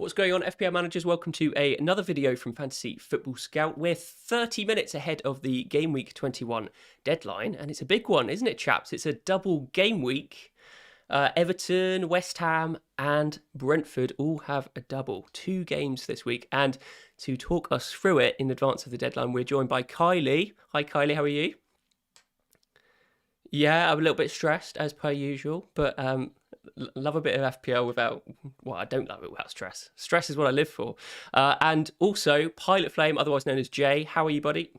What's going on, FPL managers? Welcome to another video from Fantasy Football Scout. We're 30 minutes ahead of the Gameweek 21 deadline, and it's a big one, isn't it, chaps? It's a double game week. Everton, West Ham, and Brentford all have a double. 2 games this week, and to talk us through it in advance of the deadline, we're joined by Kylie. Hi, Kylie, how are you? Yeah, I'm a little bit stressed, as per usual, but love a bit of FPL without, well, I don't love it without stress. Stress is what I live for. And also, Pilot Flame, otherwise known as Jay. How are you, buddy?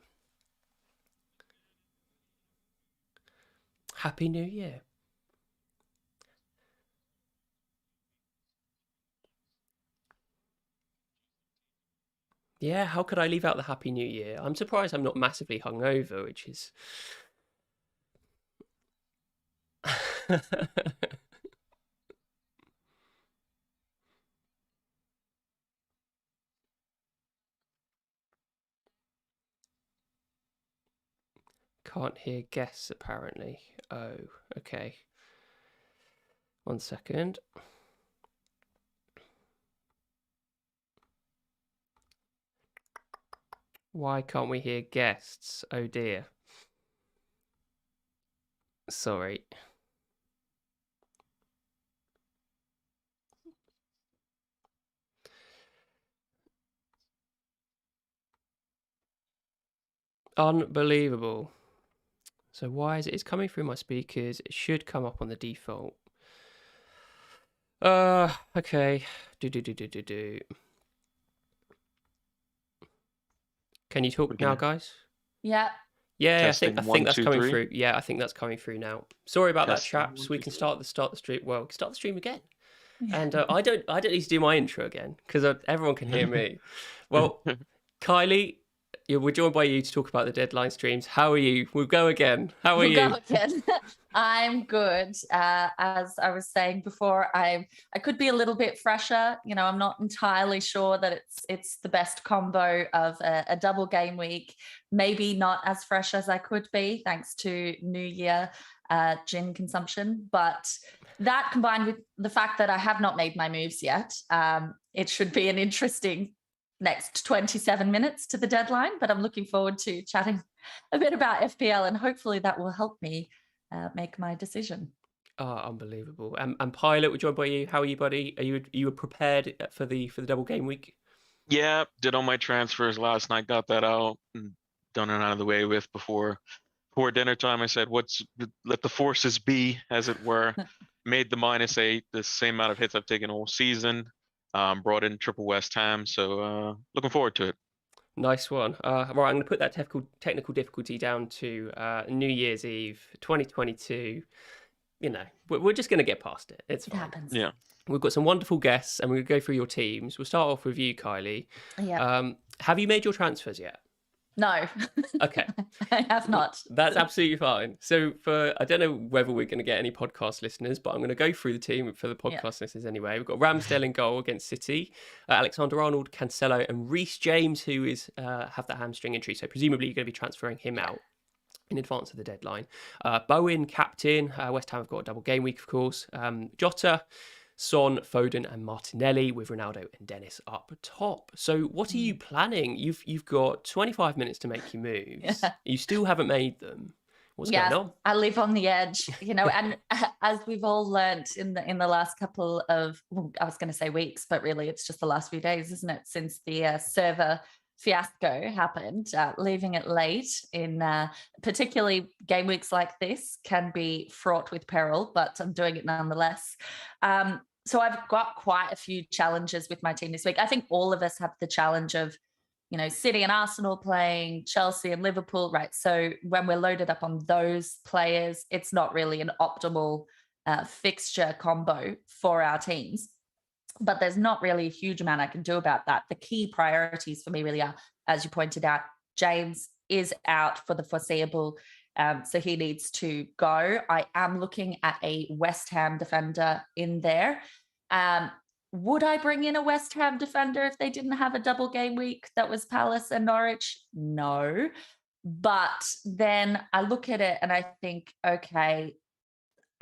Happy New Year. Yeah, how could I leave out the Happy New Year? I'm surprised I'm not massively hungover, which is... Can't hear guests, apparently. Oh, okay. 1 second. Why can't we hear guests? Oh dear. Sorry. Unbelievable. So why is it? It's coming through my speakers. It should come up on the default. Okay. Do. Can you talk now, guys? Yeah. Yeah, Testing, I think one, that's two, coming three. through. Yeah, I think that's coming through now. Sorry about that, Testing, chaps. 1, We 2, can 3. start the stream. Well, start the stream again. And I don't need to do my intro again because everyone can hear me. Well, Kylie, we're joined by you to talk about the deadline streams. How are you? We'll go again. How are you? We'll go again. I'm good. As I was saying before, I could be a little bit fresher. You know, I'm not entirely sure that it's the best combo of a double game week. Maybe not as fresh as I could be, thanks to New Year gin consumption. But that combined with the fact that I have not made my moves yet, it should be an interesting next 27 minutes to the deadline. But I'm looking forward to chatting a bit about FPL, and hopefully that will help me make my decision. Oh, unbelievable. And Pilot, we're joined by you. How are you, buddy? Are you prepared for the double game week? Yeah, did all my transfers last night, got that out and done it out of the way with before dinner time. I said, let the forces be, as it were. Made the -8, the same amount of hits I've taken all season. Brought in triple West Ham, so looking forward to it. Nice one. Right, I'm going to put that technical difficulty down to New Year's Eve 2022. You know, we're just going to get past it. It's fine. It happens. Yeah. We've got some wonderful guests, and we're going to go through your teams. We'll start off with you, Kylie. Yeah. Have you made your transfers yet? No. Okay. I have not. That's absolutely fine. So I don't know whether we're going to get any podcast listeners, but I'm going to go through the team for the podcast listeners anyway. We've got Ramsdale in goal against City, Alexander-Arnold, Cancelo, and Reece James, who is have that hamstring injury. So presumably you're going to be transferring him out in advance of the deadline. Bowen, captain. West Ham have got a double game week, of course. Jota, Son, Foden, and Martinelli, with Ronaldo and Dennis up top. So what are you planning? You've got 25 minutes to make your moves. Yeah. You still haven't made them. What's going on? I live on the edge, you know, and as we've all learnt in the last couple of, I was going to say weeks, but really it's just the last few days, isn't it? Since the server fiasco happened, leaving it late in particularly game weeks like this can be fraught with peril, but I'm doing it nonetheless. So I've got quite a few challenges with my team this week. I think all of us have the challenge of, you know, City and Arsenal playing, Chelsea and Liverpool, right? So when we're loaded up on those players, it's not really an optimal fixture combo for our teams. But there's not really a huge amount I can do about that. The key priorities for me really are, as you pointed out, James is out for the foreseeable, so he needs to go. I am looking at a West Ham defender in there. Would I bring in a West Ham defender if they didn't have a double game week that was Palace and Norwich? No. But then I look at it and I think, okay,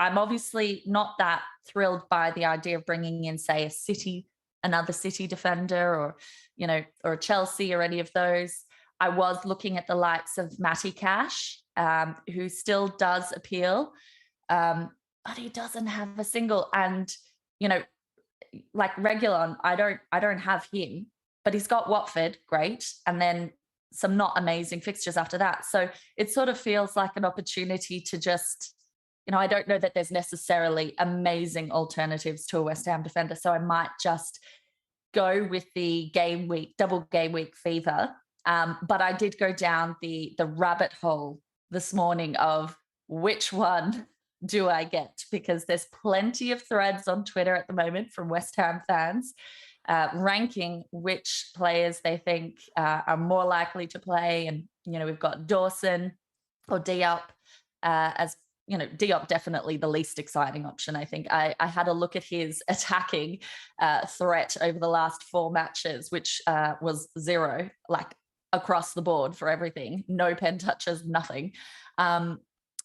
I'm obviously not that thrilled by the idea of bringing in, say, a City another City defender or, you know, or Chelsea or any of those. I was looking at the likes of Matty Cash, who still does appeal, but he doesn't have a single. And, you know, like Reguilon, I don't have him, but he's got Watford, great, and then some not amazing fixtures after that. So it sort of feels like an opportunity to just, you know, I don't know that there's necessarily amazing alternatives to a West Ham defender, so I might just go with the game week, double game week fever. But I did go down the rabbit hole this morning of which one do I get, because there's plenty of threads on Twitter at the moment from West Ham fans ranking which players they think are more likely to play. And, you know, we've got Dawson or Diop as, you know, Diop definitely the least exciting option, I think. I had a look at his attacking threat over the last 4 matches, which was 0, like across the board for everything. No pen touches, nothing.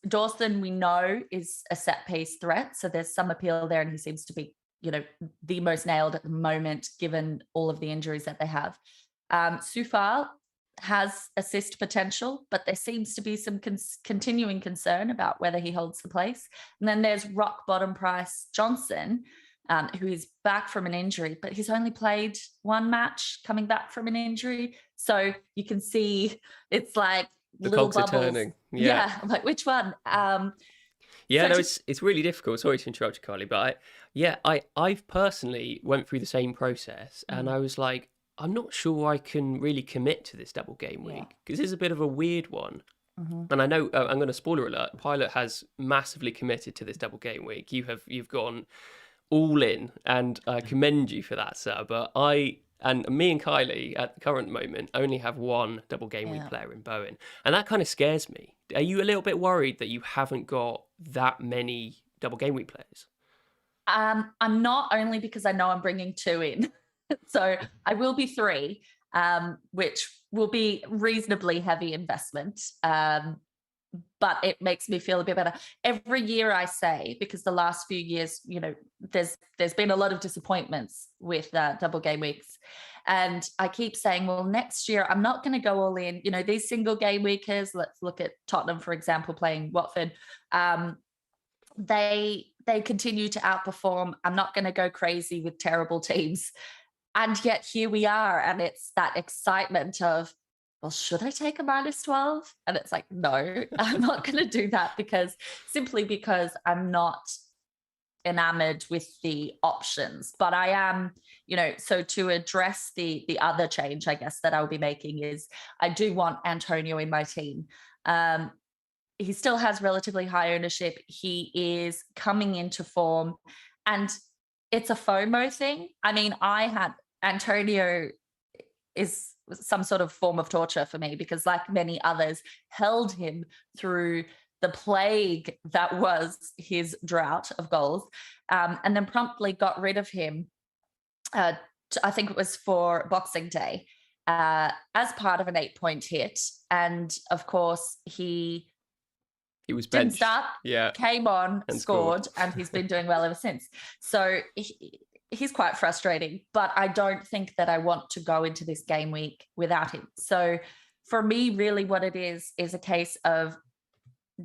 Dawson, we know, is a set piece threat, so there's some appeal there, and he seems to be, you know, the most nailed at the moment, given all of the injuries that they have. Soufal has assist potential, but there seems to be some continuing concern about whether he holds the place. And then there's rock bottom price Johnson, who is back from an injury, but he's only played 1 match coming back from an injury. So you can see it's like the little cogs bubbles. are turning. Yeah, I'm like, which one? Yeah, so no, it's really difficult. Sorry to interrupt you, Kylie, but I've personally went through the same process, and I was like, I'm not sure I can really commit to this double game week because it's a bit of a weird one. And I know I'm going to spoiler alert. Pilot has massively committed to this double game week. You've gone all in, and I commend you for that, sir. But me and Kylie at the current moment only have 1 double game week player in Bowen, and that kind of scares me. Are you a little bit worried that you haven't got that many double game week players? I'm not, only because I know I'm bringing 2 in. So I will be 3, which will be reasonably heavy investment. But it makes me feel a bit better. Every year I say, because the last few years, you know, there's been a lot of disappointments with double game weeks. And I keep saying, well, next year I'm not going to go all in. You know, these single game weekers, let's look at Tottenham, for example, playing Watford. They continue to outperform. I'm not going to go crazy with terrible teams. And yet here we are. And it's that excitement of, well, should I take a -12? And it's like, no, I'm not going to do that, because I'm not enamored with the options. But I am, you know, so to address the other change, I guess, that I'll be making is I do want Antonio in my team. He still has relatively high ownership. He is coming into form, and it's a FOMO thing. I mean, Antonio is some sort of form of torture for me, because like many others, held him through the plague that was his drought of goals, and then promptly got rid of him. I think it was for Boxing Day, as part of an 8-point hit. And of course, he was didn't benched. start, came on, and scored, and he's been doing well ever since. So he's quite frustrating, but I don't think that I want to go into this game week without him. So for me, really what it is a case of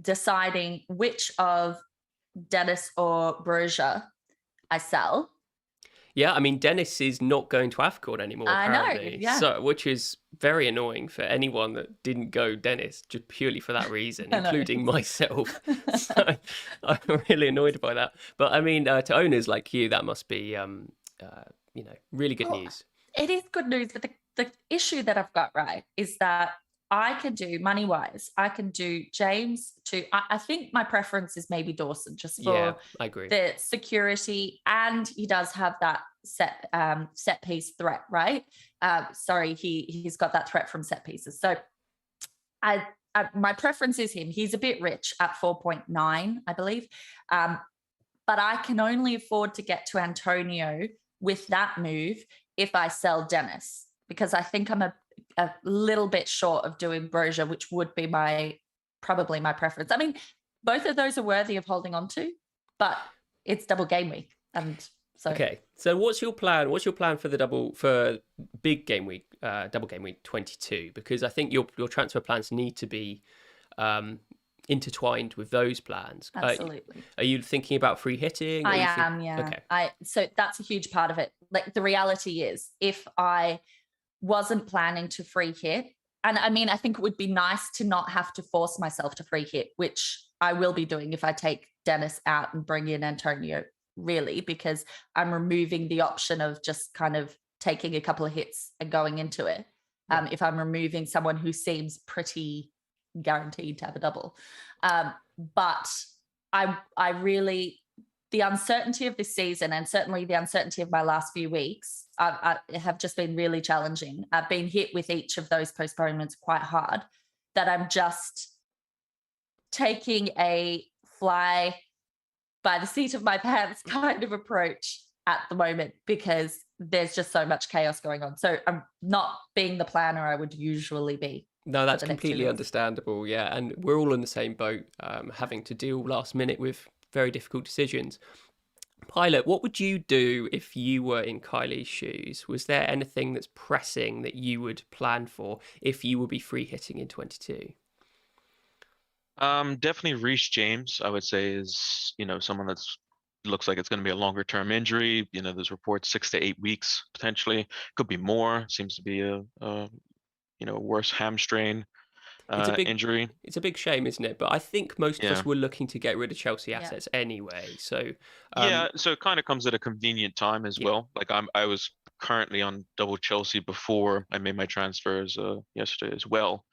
deciding which of Dennis or Broja I sell. Yeah, I mean, Dennis is not going to AFCON anymore, apparently. I know, yeah. So, which is very annoying for anyone that didn't go Dennis, just purely for that reason, including myself. So I'm really annoyed by that. But I mean, to owners like you, that must be, you know, really good news. It is good news, but the issue that I've got, right, is that I can do, money-wise, I can do James to, I think my preference is maybe Dawson, just for I agree. the security, and he does have that set piece threat, right? Sorry, he's got that threat from set pieces. So my preference is him. He's a bit rich at 4.9, I believe. But I can only afford to get to Antonio with that move if I sell Dennis, because I think I'm a little bit short of doing Broja, which would be probably my preference. I mean, both of those are worthy of holding on to, but it's double game week, and So okay, so what's your plan? What's your plan for big game week, double game week 22? Because I think your transfer plans need to be intertwined with those plans. absolutely. Are you thinking about free hitting? I am, yeah. Okay. So that's a huge part of it. Like the reality is, if I wasn't planning to free hit, and I mean, I think it would be nice to not have to force myself to free hit, which I will be doing if I take Dennis out and bring in Antonio, really, because I'm removing the option of just kind of taking a couple of hits and going into it. Yeah. If I'm removing someone who seems pretty guaranteed to have a double. But I really, the uncertainty of this season, and certainly the uncertainty of my last few weeks, I have just been really challenging. I've been hit with each of those postponements quite hard, that I'm just taking a fly by the seat of my pants kind of approach at the moment, because there's just so much chaos going on. So I'm not being the planner I would usually be. No, that's completely understandable. Yeah, and we're all in the same boat, having to deal last minute with very difficult decisions. Pilot, what would you do if you were in Kylie's shoes? Was there anything that's pressing that you would plan for if you would be free hitting in 22? Definitely Reece James, I would say, is, someone that's looks like it's going to be a longer term injury. There's reports 6 to 8 weeks potentially. Could be more. Seems to be a worse hamstring injury. It's a big shame, isn't it? But I think most of us were looking to get rid of Chelsea assets anyway. So so it kind of comes at a convenient time as well. Like I was currently on double Chelsea before I made my transfers yesterday as well.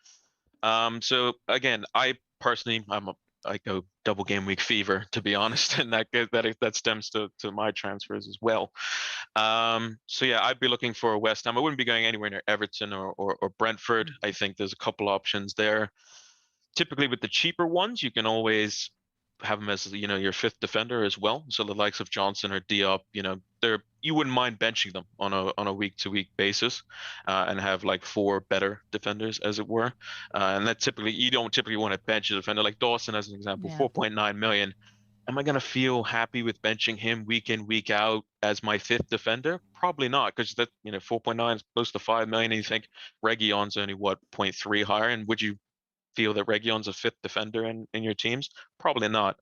So again, I personally, I go double game week fever, to be honest, and that stems to my transfers as well. So yeah, I'd be looking for West Ham. I wouldn't be going anywhere near Everton or Brentford. I think there's a couple options there. Typically with the cheaper ones, you can always have them as your fifth defender as well. So the likes of Johnson or Diop, you wouldn't mind benching them on a week to week basis, and have like 4 better defenders, as it were. And that you don't typically want to bench a defender like Dawson, as an example, 4.9 million. Am I going to feel happy with benching him week in, week out as my 5th defender? Probably not, because that 4.9 is close to 5 million, and you think Reguilon's only 0.3 higher, and would you feel that Reguilon's a 5th defender in your teams? Probably not.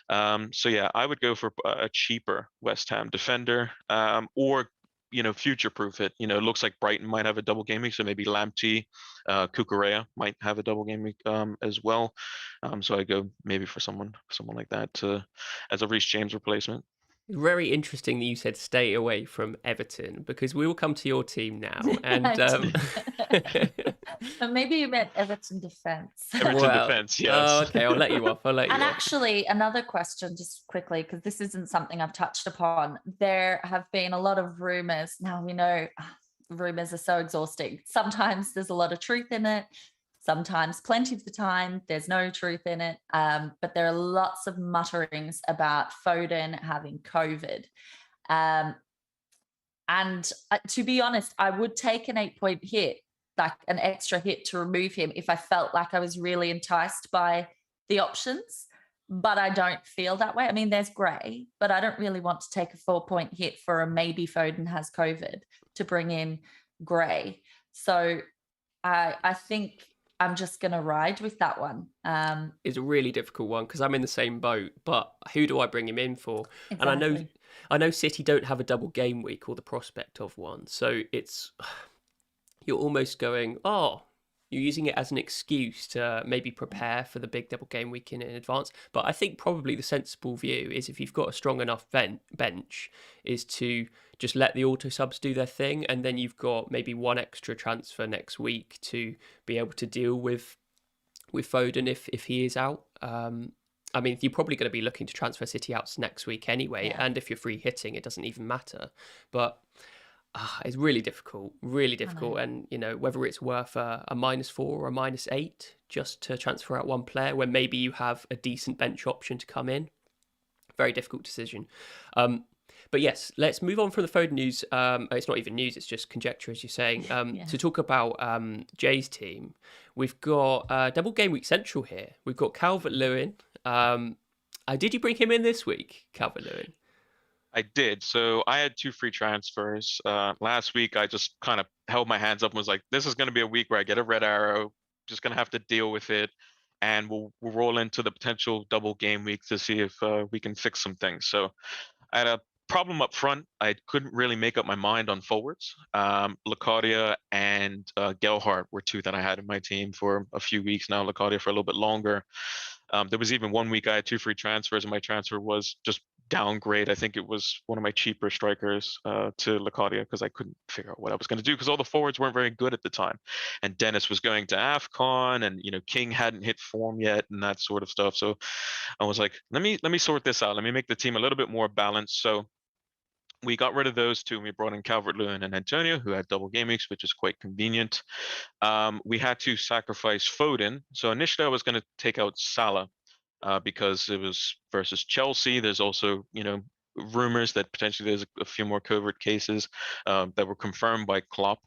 So yeah, I would go for a cheaper West Ham defender, or future-proof it. It looks like Brighton might have a double game week, so maybe Lamptey, Cucurella might have a double game week as well. So I go maybe for someone like that as a Reece James replacement. Very interesting that you said stay away from Everton, because we will come to your team now. And maybe you meant Everton defence. Defence, yes. Oh, okay, I'll let you off. And actually, another question, just quickly, because this isn't something I've touched upon. There have been a lot of rumours. Now, we know rumours are so exhausting. Sometimes there's a lot of truth in it. Sometimes, plenty of the time, there's no truth in it. But there are lots of mutterings about Foden having COVID. And to be honest, I would take an 8-point hit, like an extra hit, to remove him if I felt like I was really enticed by the options. But I don't feel that way. I mean, there's Gray, but I don't really want to take a 4-point hit for a maybe Foden has COVID to bring in Gray. So I think I'm just going to ride with that one. It's a really difficult one, because I'm in the same boat, but who do I bring him in for? Exactly. And I know City don't have a double game week or the prospect of one. So you're almost going, you're using it as an excuse to maybe prepare for the big double game week in advance. But I think probably the sensible view is, if you've got a strong enough bench, is to just let the auto subs do their thing, and then you've got maybe one extra transfer next week to be able to deal with Foden if he is out. I mean, you're probably going to be looking to transfer City out next week anyway, and if you're free hitting, it doesn't even matter. But it's really difficult, and whether it's worth a -4 or a -8 just to transfer out one player when maybe you have a decent bench option to come in. Very difficult decision. But yes, let's move on from the Foden news. It's not even news, it's just conjecture, as you're saying. To talk about Jay's team, we've got double game week central here. We've got Calvert-Lewin. Did you bring him in this week, Calvert-Lewin? I did. So I had 2 free transfers. Last week, I just kind of held my hands up and was like, this is going to be a week where I get a red arrow. Just going to have to deal with it. And we'll roll into the potential double game week to see if we can fix some things. So I had a problem up front. I couldn't really make up my mind on forwards. Lacadia and Gelhardt were 2 that I had in my team for a few weeks now. Lacadia for a little bit longer. There was even one week I had 2 free transfers, and my transfer was just downgrade. I think it was one of my cheaper strikers to Lacadia because I couldn't figure out what I was going to do because all the forwards weren't very good at the time. And Dennis was going to AFCON, and King hadn't hit form yet, and that sort of stuff. So I was like, let me sort this out. Let me make the team a little bit more balanced. So we got rid of those 2, and we brought in Calvert-Lewin and Antonio, who had double game weeks, which is quite convenient. We had to sacrifice Foden. So initially I was going to take out Salah because it was versus Chelsea. There's also, rumors that potentially there's a few more covert cases that were confirmed by Klopp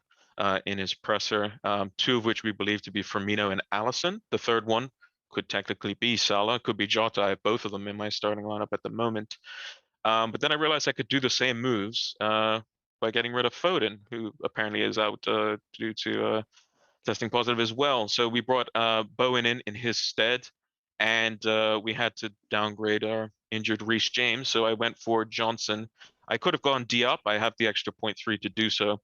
in his presser, 2 of which we believe to be Firmino and Alisson. The third one could technically be Salah, could be Jota. I have both of them in my starting lineup at the moment. But then I realized I could do the same moves by getting rid of Foden, who apparently is out due to testing positive as well. So we brought Bowen in his stead, and we had to downgrade our injured Reece James. So I went for Johnson. I could have gone Diop. I have the extra 0.3 to do so.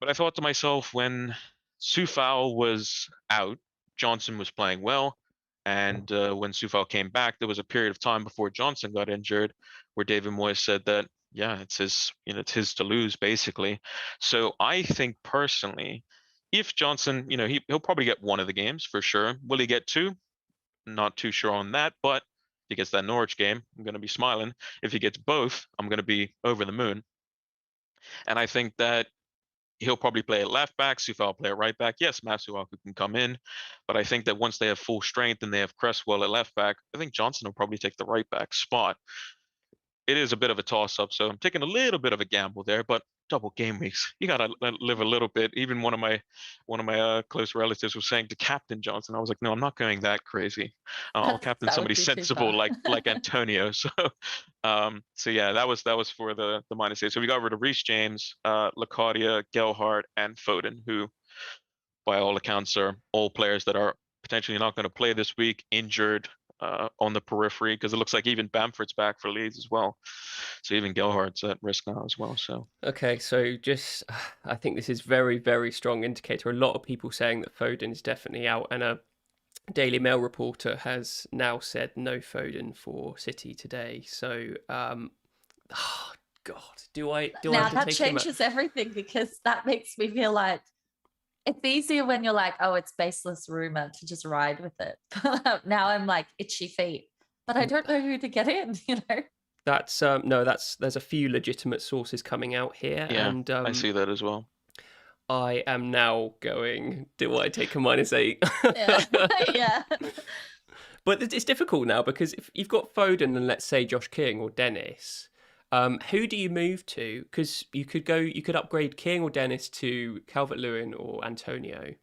But I thought to myself, when Soufal was out, Johnson was playing well. And when Soufal came back, there was a period of time before Johnson got injured where David Moyes said that, yeah, it's his to lose, basically. So I think personally, if Johnson, he'll probably get 1 of the games for sure. Will he get 2? Not too sure on that, but if he gets that Norwich game, I'm going to be smiling. If he gets both, I'm going to be over the moon. And I think that he'll probably play at left back, Soufal play at right back. Yes, Masuaku can come in, but I think that once they have full strength and they have Cresswell at left back, I think Johnson will probably take the right back spot. It is a bit of a toss-up, so I'm taking a little bit of a gamble there, but double game weeks, you gotta live a little bit. Even one of my close relatives was saying to captain Johnson, I was like, no, I'm not going that crazy. I'll captain That would somebody be too sensible far. like Antonio. So yeah, that was for the -8. So we got rid of Reece James, Lacadia, Gelhardt, and Foden, who by all accounts are all players that are potentially not going to play this week, injured on the periphery, because it looks like even Bamford's back for Leeds as well. So even Gelhardt's at risk now as well. So okay, so I think this is very, very strong indicator. A lot of people saying that Foden is definitely out, and a Daily Mail reporter has now said no Foden for City today. So, God, do I Now have to that take him out? changes everything, because that makes me feel like it's easier when you're like, oh, it's baseless rumor, to just ride with it. Now I'm like itchy feet, but I don't know who to get in, That's there's a few legitimate sources coming out here, yeah, and I see that as well. I am now going, do I take a -8? Yeah. Yeah. But it's difficult now, because if you've got Foden and let's say Josh King or Dennis, who do you move to? Because you could upgrade King or Dennis to Calvert-Lewin or Antonio.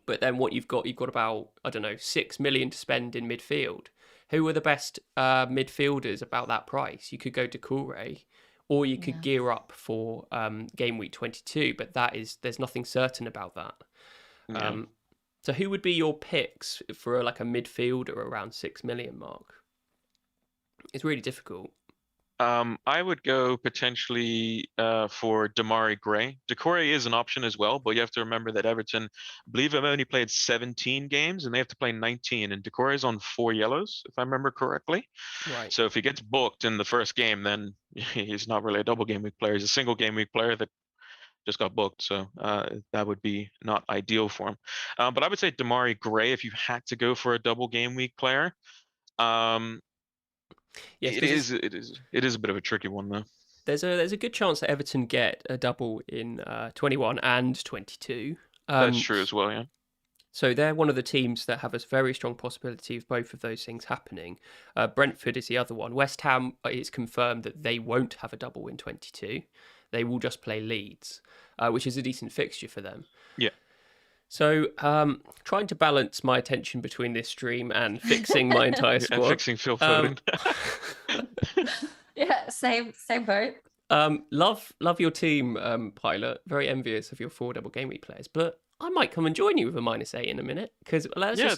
But then you've got about, I don't know, 6 million to spend in midfield. Who are the best midfielders about that price? You could go to Doucouré, or you could gear up for game week 22, but there's nothing certain about that. Yeah. So who would be your picks for like a midfielder around 6 million mark? It's really difficult. I would go potentially for Damari Gray. Doucouré is an option as well, but you have to remember that Everton, I believe, have only played 17 games and they have to play 19, and Doucouré is on 4 yellows, if I remember correctly. Right. So if he gets booked in the first game, then he's not really a double game week player. He's a single game week player that just got booked. So that would be not ideal for him. But I would say Damari Gray if you had to go for a double game week player. Yes, it is a bit of a tricky one though. There's a good chance that Everton get a double in 21 and 22. That's true as well, yeah. So they're one of the teams that have a very strong possibility of both of those things happening. Brentford is the other one. West Ham is confirmed that they won't have a double in 22. They will just play Leeds, which is a decent fixture for them. Yeah. So trying to balance my attention between this stream and fixing my entire squad. And fixing Phil Foden. Yeah, same boat. Love your team, Pilot. Very envious of your 4 double game week players, but I might come and join you with a -8 in a minute because Yeah,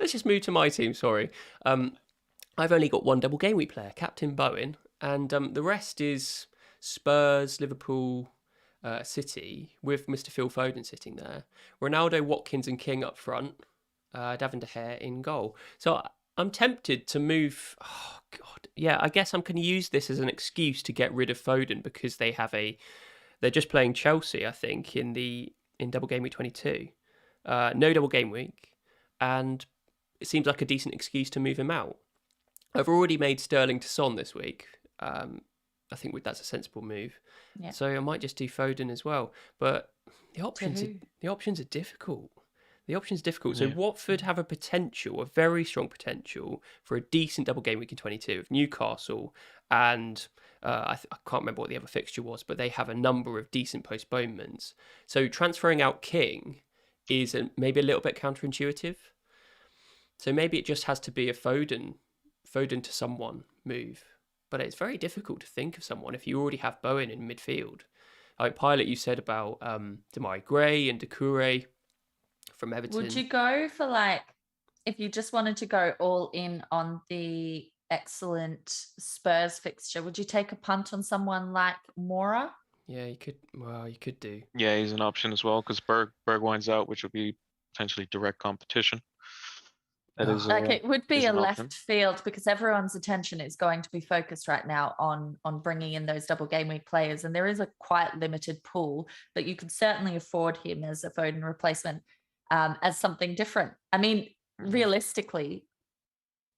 let's just move to my team. Sorry, I've only got 1 double game week player, Captain Bowen, and the rest is Spurs, Liverpool, City with Mr. Phil Foden sitting there, Ronaldo, Watkins, and King up front, Davin De Gea in goal. So I'm tempted to move. Oh God, yeah. I guess I'm going to use this as an excuse to get rid of Foden because they're just playing Chelsea, I think, in double game week 22. No double game week, and it seems like a decent excuse to move him out. I've already made Sterling to Son this week. I think that's a sensible move. Yeah. So I might just do Foden as well. But the options are difficult. The options are difficult. So Watford have a very strong potential for a decent double game week in 22 of Newcastle, and I can't remember what the other fixture was, but they have a number of decent postponements. So transferring out King is maybe a little bit counterintuitive. So maybe it just has to be a Foden to someone move. But it's very difficult to think of someone if you already have Bowen in midfield. Like Pilot, you said about Damari Gray and Doucouré from Everton. Would you go for, like, if you just wanted to go all in on the excellent Spurs fixture, would you take a punt on someone like Mora? Yeah, you could. Well, you could do. Yeah, he's an option as well because Bergwijn's out, which would be potentially direct competition. That is like it would be a left option. field because everyone's attention is going to be focused right now on bringing in those double game week players, and there is a quite limited pool, but you could certainly afford him as a Foden replacement, as something different. I mean, realistically,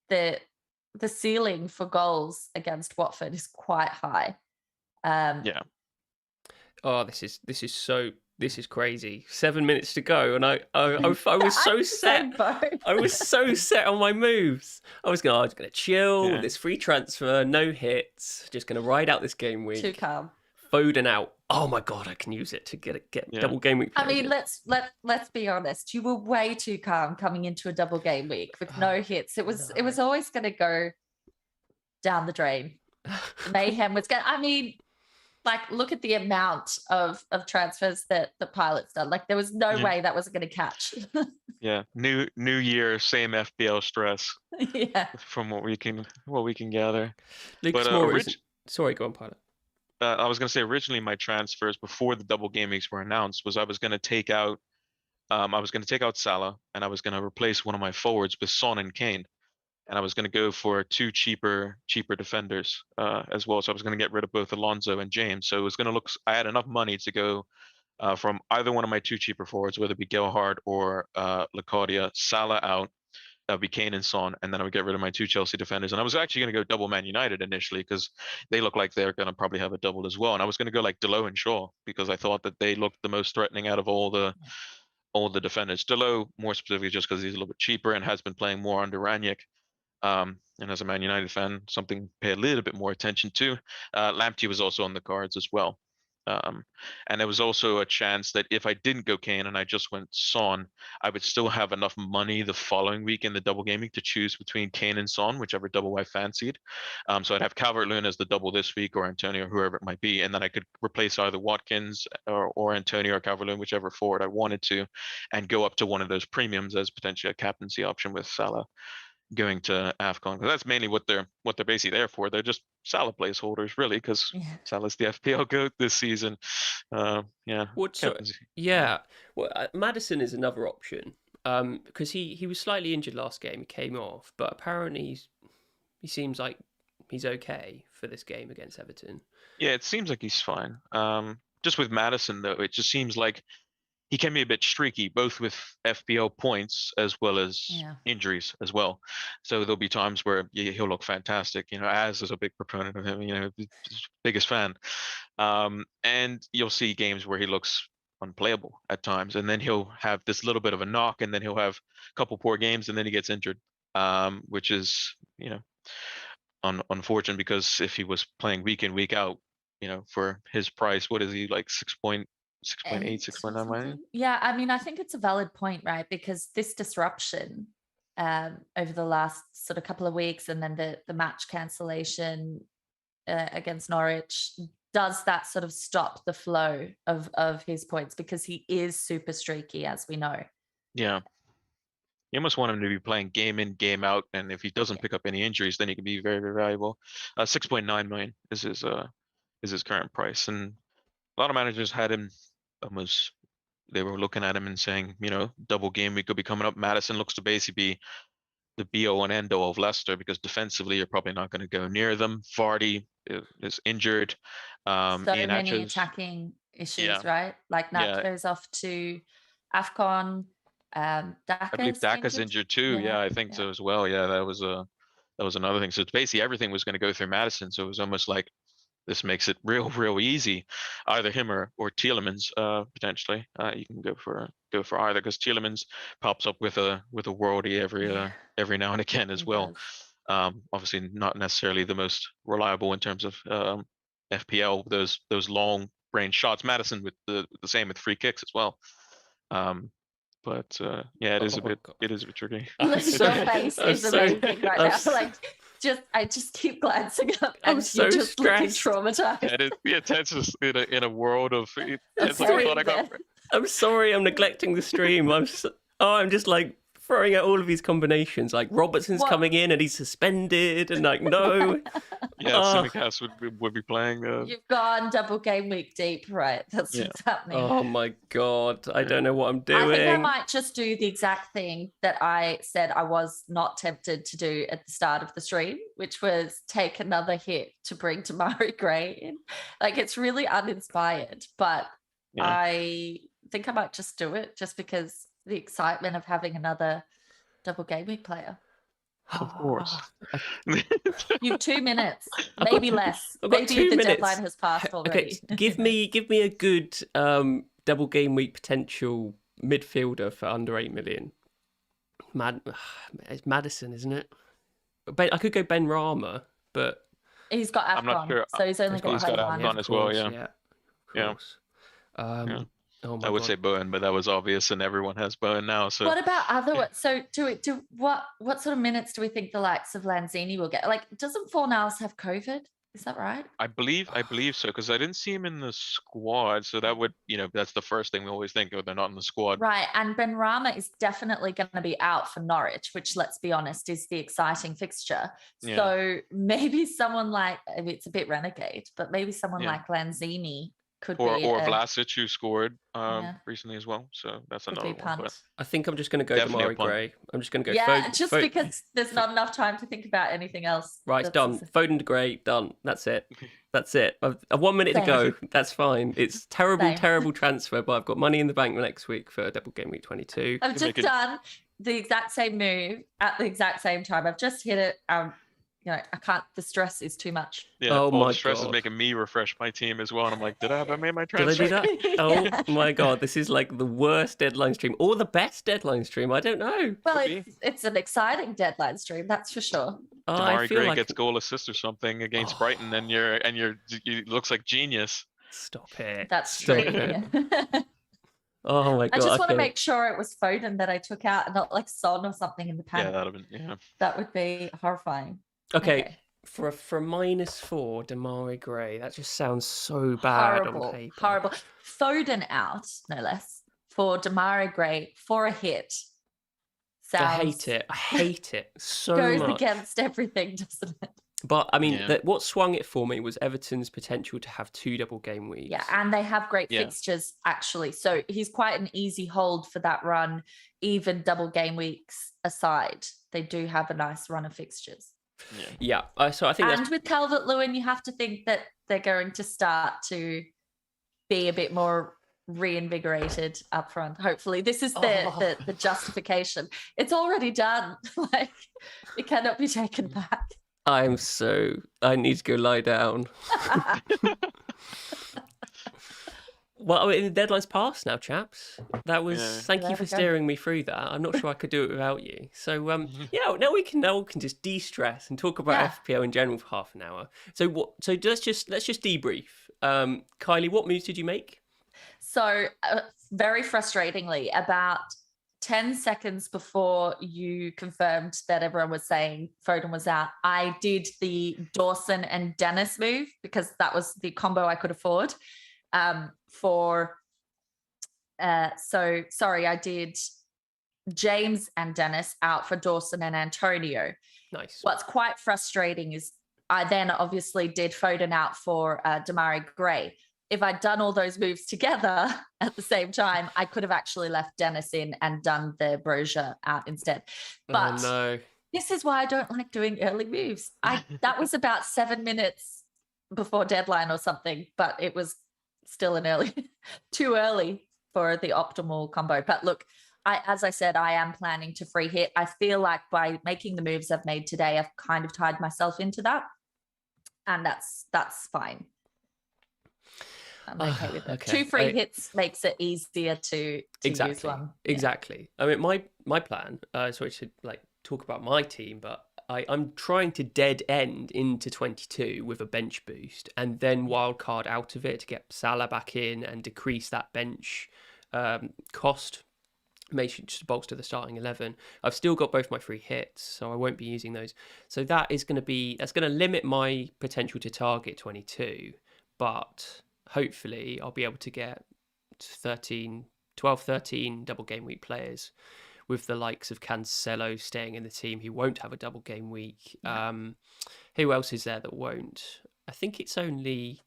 the ceiling for goals against Watford is quite high. Yeah. Oh, this is crazy. 7 minutes to go, and I was so set. I was so set on my moves. I was going to chill. This free transfer, no hits. Just going to ride out this game week. Too calm. Foden out. Oh my God, I can use it to get double game week. I mean, let's be honest. You were way too calm coming into a double game week with no hits. It was always going to go down the drain. Mayhem was going. I mean, like, look at the amount of transfers that the Pilot's done. Like, there was no way that wasn't going to catch. Yeah, new year, same FPL stress. Yeah, from what we can gather. Lucas sorry, go on, Pilot. I was going to say originally my transfers before the double game weeks were announced was I was going to take out Salah and I was going to replace one of my forwards with Son and Kane. And I was going to go for 2 cheaper defenders as well. So I was going to get rid of both Alonso and James. So it was going to look. I had enough money to go from either one of my 2 cheaper forwards, whether it be Gelhardt or Lacadia. Salah out. That would be Kane and Son, and then I would get rid of my 2 Chelsea defenders. And I was actually going to go double Man United initially because they look like they're going to probably have a double as well. And I was going to go like Delo and Shaw because I thought that they looked the most threatening out of all the defenders. Delo more specifically just because he's a little bit cheaper and has been playing more under Ranić. And as a Man United fan, something to pay a little bit more attention to. Lamptey was also on the cards as well. And there was also a chance that if I didn't go Kane and I just went Son, I would still have enough money the following week in the double game week to choose between Kane and Son, whichever double I fancied. So I'd have Calvert-Lewin as the double this week, or Antonio, whoever it might be, and then I could replace either Watkins or Antonio or Calvert-Lewin, whichever forward I wanted to, and go up to one of those premiums as potentially a captaincy option with Salah going to AFCON, because that's mainly what they're basically there for. They're just Salah placeholders, really, because Salah's the FPL GOAT this season. Well, Maddison is another option because he was slightly injured last game. He came off, but apparently he seems like he's okay for this game against Everton. Yeah, it seems like he's fine. Just with Maddison, though, it just seems like he can be a bit streaky, both with FPL points as well as injuries as well. So there'll be times where he'll look fantastic. Az is a big proponent of him. Biggest fan. And you'll see games where he looks unplayable at times, and then he'll have this little bit of a knock, and then he'll have a couple poor games, and then he gets injured, which is unfortunate, because if he was playing week in week out, for his price, what is he, like 6.8, 6.9 million? Yeah, I mean, I think it's a valid point, right? Because this disruption over the last sort of couple of weeks, and then the match cancellation, against Norwich, does that sort of stop the flow of his points, because he is super streaky, as we know. Yeah. You almost want him to be playing game in, game out, and if he doesn't Yeah. pick up any injuries, then he can be very, very valuable. 6.9 million is his current price, and a lot of managers had him almost. They were looking at him and saying, double game week could be coming up. Madison looks to basically be the be-all and end-all of Leicester, because defensively you're probably not going to go near them. Vardy is injured. So Ian many Atches, attacking issues, yeah, right? Like yeah. Nacho's off to AFCON. I believe Daka's injured too. Yeah, I think so as well. Yeah, that was another thing. So it's basically everything was going to go through Madison. So it was almost like this makes it real easy. Either him or Tielemans, potentially. You can go for either, because Tielemans pops up with a worldie every now and again as He well. does. Obviously not necessarily the most reliable in terms of FPL. Those long range shots. Madison with the same with free kicks as well. But yeah, it is a bit tricky. Your so- face I'm is so- amazing right I'm now. so- Like, I just keep glancing up, I'm and so you're just looking stressed. traumatized. Yeah, it's just in a world of. It's like I sorry, thought I got. Ben. I'm sorry, I'm neglecting the stream. I'm just like throwing out all of these combinations. Like Robertson's What? coming in and he's suspended, and like no. Yeah, Oh. Simicast would be playing. You've gone double game week deep, right? That's Yeah. what's happening. Oh my god, I don't know what I'm I doing. think I might just do the exact thing that I said I was not tempted to do at the start of the stream, which was take another hit to bring Damari Gray in. Like, it's really uninspired, but Yeah. I think I might just do it, just because the excitement of having another double game week player. Of course. You have 2 minutes, I've got- maybe less. I've got Maybe 2 the minutes. deadline has passed already. Okay, give me a good double game week potential midfielder for under 8 million. It's Madison, isn't it? I could go Ben Rama, but He's got I'm not AFCON, sure. so he's only He's got got 21. AFCON as well, yeah. of Yeah. course. Yeah. Oh my I would God. say Bowen, but that was obvious, and everyone has Bowen now. So What about other ones? So what sort of minutes do we think the likes of Lanzini will get? Like, doesn't Fornals have COVID? Is that right? I believe so, because I didn't see him in the squad. So that would, that's the first thing we always think of. They're not in the squad. Right. And Ben Rama is definitely going to be out for Norwich, which, let's be honest, is the exciting fixture. Yeah. So maybe someone like, I mean, it's a bit renegade, but maybe someone Yeah. like Lanzini could Or be Vlasic, who scored Yeah. recently as well. So that's could another be one. punt. But I think I'm just going to go Definitely a Damari punt. Gray. I'm just going to go. Yeah, just because there's not enough time to think about anything else. Right, it's done. That's- Foden to Gray, done. That's it. That's it. I've 1 minute to Same. go. That's fine. It's Same. terrible transfer, but I've got money in the bank next week for double game week 22. I've You just make it- done the exact same move at the exact same time. I've just hit it. I can't. The stress is too much. yeah, Oh all my the stress God. is making me refresh my team as well. And I'm like, have I made my Did I transfer? do that? Yeah. Oh my God, this is like the worst deadline stream or the best deadline stream. I don't know. Well, Could be. it's an exciting deadline stream, that's for sure. I Damari feel Gray like gets goal assist or something against Oh. Brighton, and you looks like genius. Stop it. That's Stop true. it. Yeah. Oh my I God. just want to okay. make sure it was Foden that I took out and not like Son or something in the Yeah, panic. that'd have been That would be horrifying. Okay. For -4 Damari Gray, that just sounds so bad on Horrible. paper. Horrible. Foden out, no less, for Damari Gray for a hit. Sounds, I hate it. I hate it so goes much. against everything, doesn't it? But I mean, Yeah. what swung it for me was Everton's potential to have 2 double game weeks. Yeah, and they have great Yeah. fixtures actually. So he's quite an easy hold for that run, even double game weeks aside. They do have a nice run of fixtures. Yeah. Yeah. So I think And that's with Calvert-Lewin, you have to think that they're going to start to be a bit more reinvigorated up front. Hopefully, this is the justification. It's already done. Like, it cannot be taken back. I need to go lie down. Well, I mean, the deadline's passed now, chaps. That was Yeah. thank There you for we go. steering me through that. I'm not sure I could do it without you. So yeah, now we can just de-stress and talk about Yeah. FPL in general for half an hour. So let's just debrief. Kylie, what moves did you make? So, very frustratingly, about 10 seconds before you confirmed that everyone was saying Foden was out, I did the Dawson and Dennis move because that was the combo I could afford. I did James and Dennis out for Dawson and Antonio. Nice. What's quite frustrating is I then obviously did Foden out for Damari Gray. If I'd done all those moves together at the same time, I could have actually left Dennis in and done the Brozier out instead. But no. This is why I don't like doing early moves. That was about 7 minutes before deadline or something, but it was still too early for the optimal combo. But look, as I said, I am planning to free hit. I feel like by making the moves I've made today, I've kind of tied myself into that. And that's fine. I'm okay with it. Okay. 2 free hits makes it easier to use one. Yeah. Exactly. I mean, my plan, so I should talk about my team, but I'm trying to dead end into 22 with a bench boost and then wildcard out of it to get Salah back in and decrease that bench cost. Make sure to bolster the starting 11. I've still got both my free hits, so I won't be using those. So that's going to limit my potential to target 22, but hopefully I'll be able to get 13 double game week players with the likes of Cancelo staying in the team. He won't have a double game week. Who else is there that won't? I think it's only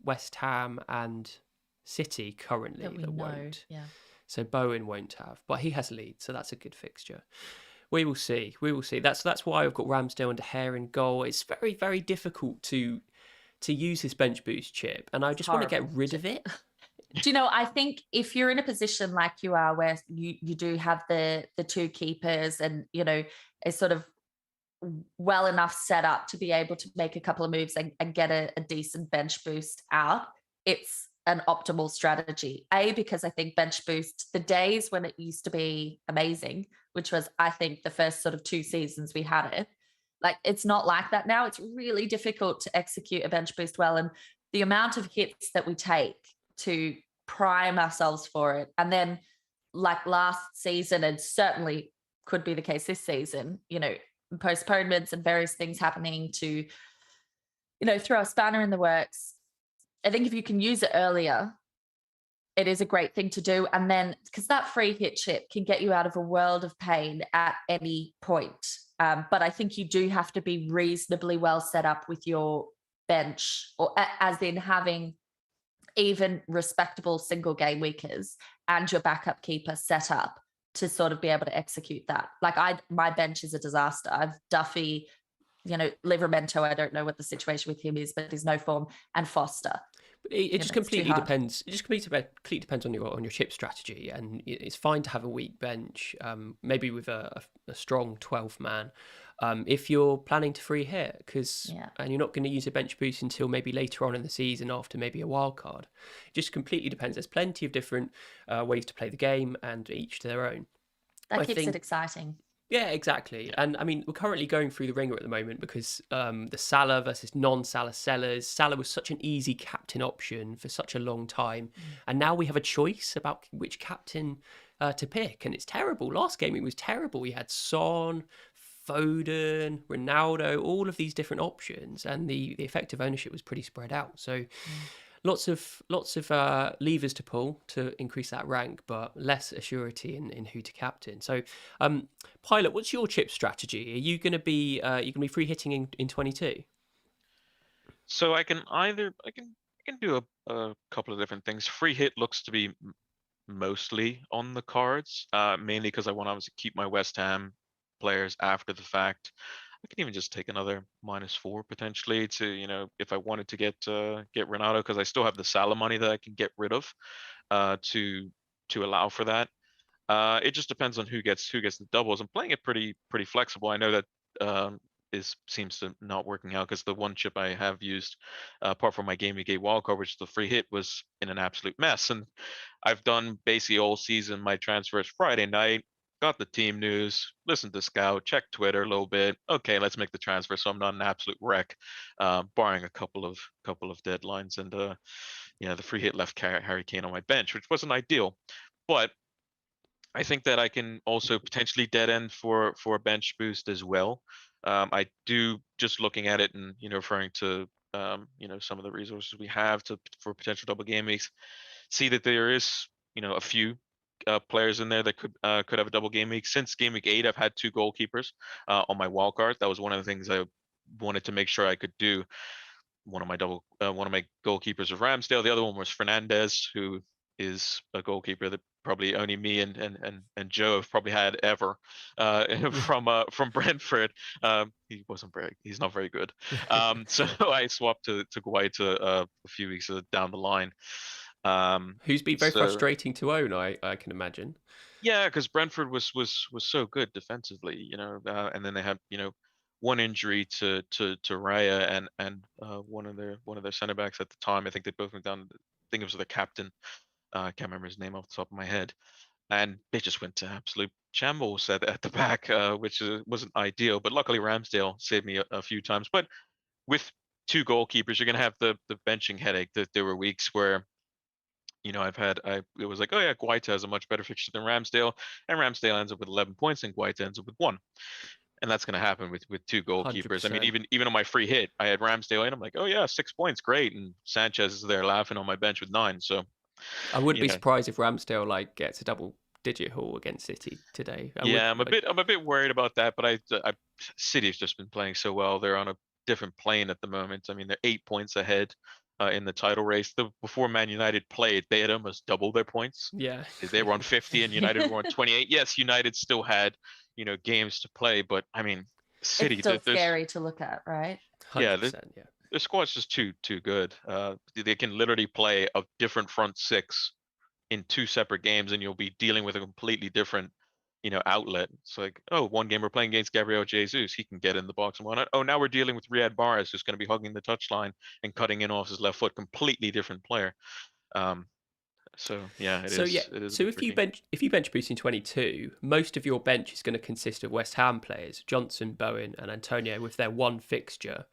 West Ham and City currently that won't. Yeah. So Bowen won't have, but he has Leeds, so that's a good fixture. We will see. That's why I've got Ramsdale and De Gea in goal. It's very, very difficult to use this bench boost chip, and I just want to get rid of it. Do you know, I think if you're in a position like you are where you do have the 2 keepers and, a sort of well enough set up to be able to make a couple of moves and get a decent bench boost out, it's an optimal strategy. Because I think bench boost, the days when it used to be amazing, which was, I think, the first sort of 2 seasons we had it, it's not like that now. It's really difficult to execute a bench boost well. And the amount of hits that we take to prime ourselves for it. And then last season, and certainly could be the case this season, postponements and various things happening to, throw a spanner in the works. I think if you can use it earlier, it is a great thing to do. And then, because that free hit chip can get you out of a world of pain at any point. But I think you do have to be reasonably well set up with your bench, or as in having even respectable single game weekers and your backup keeper set up to sort of be able to execute that. My bench is a disaster. I've Duffy, Livramento, I don't know what the situation with him is, but he's no form, and Foster. It just completely depends. It just completely depends on your chip strategy, and it's fine to have a weak bench, maybe with a strong 12 man. If you're planning to free hit, and you're not going to use a bench boost until maybe later on in the season after maybe a wild card. It just completely depends. There's plenty of different ways to play the game, and each to their own. That keeps it exciting. Yeah, exactly. And I mean, we're currently going through the ringer at the moment because the Salah versus non-Salah sellers. Salah was such an easy captain option for such a long time. And now we have a choice about which captain to pick. And it's terrible. Last game, it was terrible. We had Son, Foden, Ronaldo, all of these different options. And the effective ownership was pretty spread out. So lots of levers to pull to increase that rank, but less assurity in who to captain. So, Pilot, what's your chip strategy? Are you going to be free hitting in 22? So I can do a couple of different things. Free hit looks to be mostly on the cards, mainly because I want to obviously keep my West Ham players after the fact. I can even just take another -4 potentially to, if I wanted to get Ronaldo, because I still have the Salah money that I can get rid of to allow for that. It just depends on who gets the doubles. I'm playing it pretty flexible. I know that seems to not working out because the one chip I have used, apart from my Gameweek 8 wildcard, which is the free hit, was in an absolute mess. And I've done basically all season my transfers Friday night. Got the team news, listened to Scout, checked Twitter a little bit. Okay, let's make the transfer so I'm not an absolute wreck, barring a couple of deadlines. And the free hit left Harry Kane on my bench, which wasn't ideal. But I think that I can also potentially dead end for a bench boost as well. I do, just looking at it and referring to some of the resources we have for potential double game weeks, see that there is a few players in there that could have a double game week. Since game week 8, I've had 2 goalkeepers on my wild card. That was one of the things I wanted to make sure I could do. One of my goalkeepers was Ramsdale. The other one was Fernandez, who is a goalkeeper that probably only me and Joe have probably had ever from Brentford. He's not very good. So I swapped to Guaita a few weeks down the line. Who's been very frustrating to own, I can imagine. Yeah, because Brentford was so good defensively, and then they had one injury to Raya and one of their center backs at the time. I think they both went down. I think it was the captain. I can't remember his name off the top of my head. And they just went to absolute shambles at the back, which wasn't ideal. But luckily Ramsdale saved me a few times. But with 2 goalkeepers, you're gonna have the benching headache. That there were weeks where it was like, oh yeah, Guaita has a much better fixture than Ramsdale, and Ramsdale ends up with 11 points and Guaita ends up with 1. And that's going to happen with 2 goalkeepers. 100%. I mean, even on my free hit, I had Ramsdale and I'm like, oh yeah, 6 points, great. And Sanchez is there laughing on my bench with 9. So I wouldn't be surprised if Ramsdale gets a double-digit haul against City today. I'm a bit worried about that, but City's just been playing so well. They're on a different plane at the moment. I mean, they're 8 points ahead in the title race. Before Man United played, they had almost double their points. Yeah, they were on 50 and United were on 28. Yes, United still had games to play, but I mean, City, it's still scary to look at, right? 100%, yeah. The squad's just too good. They can literally play a different front 6 in 2 separate games, and you'll be dealing with a completely different outlet. It's like, oh, one game we're playing against Gabriel Jesus, he can get in the box and whatnot. Oh, now we're dealing with Riyad Mahrez, who's going to be hugging the touchline and cutting in off his left foot. Completely different player. So yeah, it is. So if you bench boost in 22, most of your bench is going to consist of West Ham players, Johnson, Bowen, and Antonio, with their 1 fixture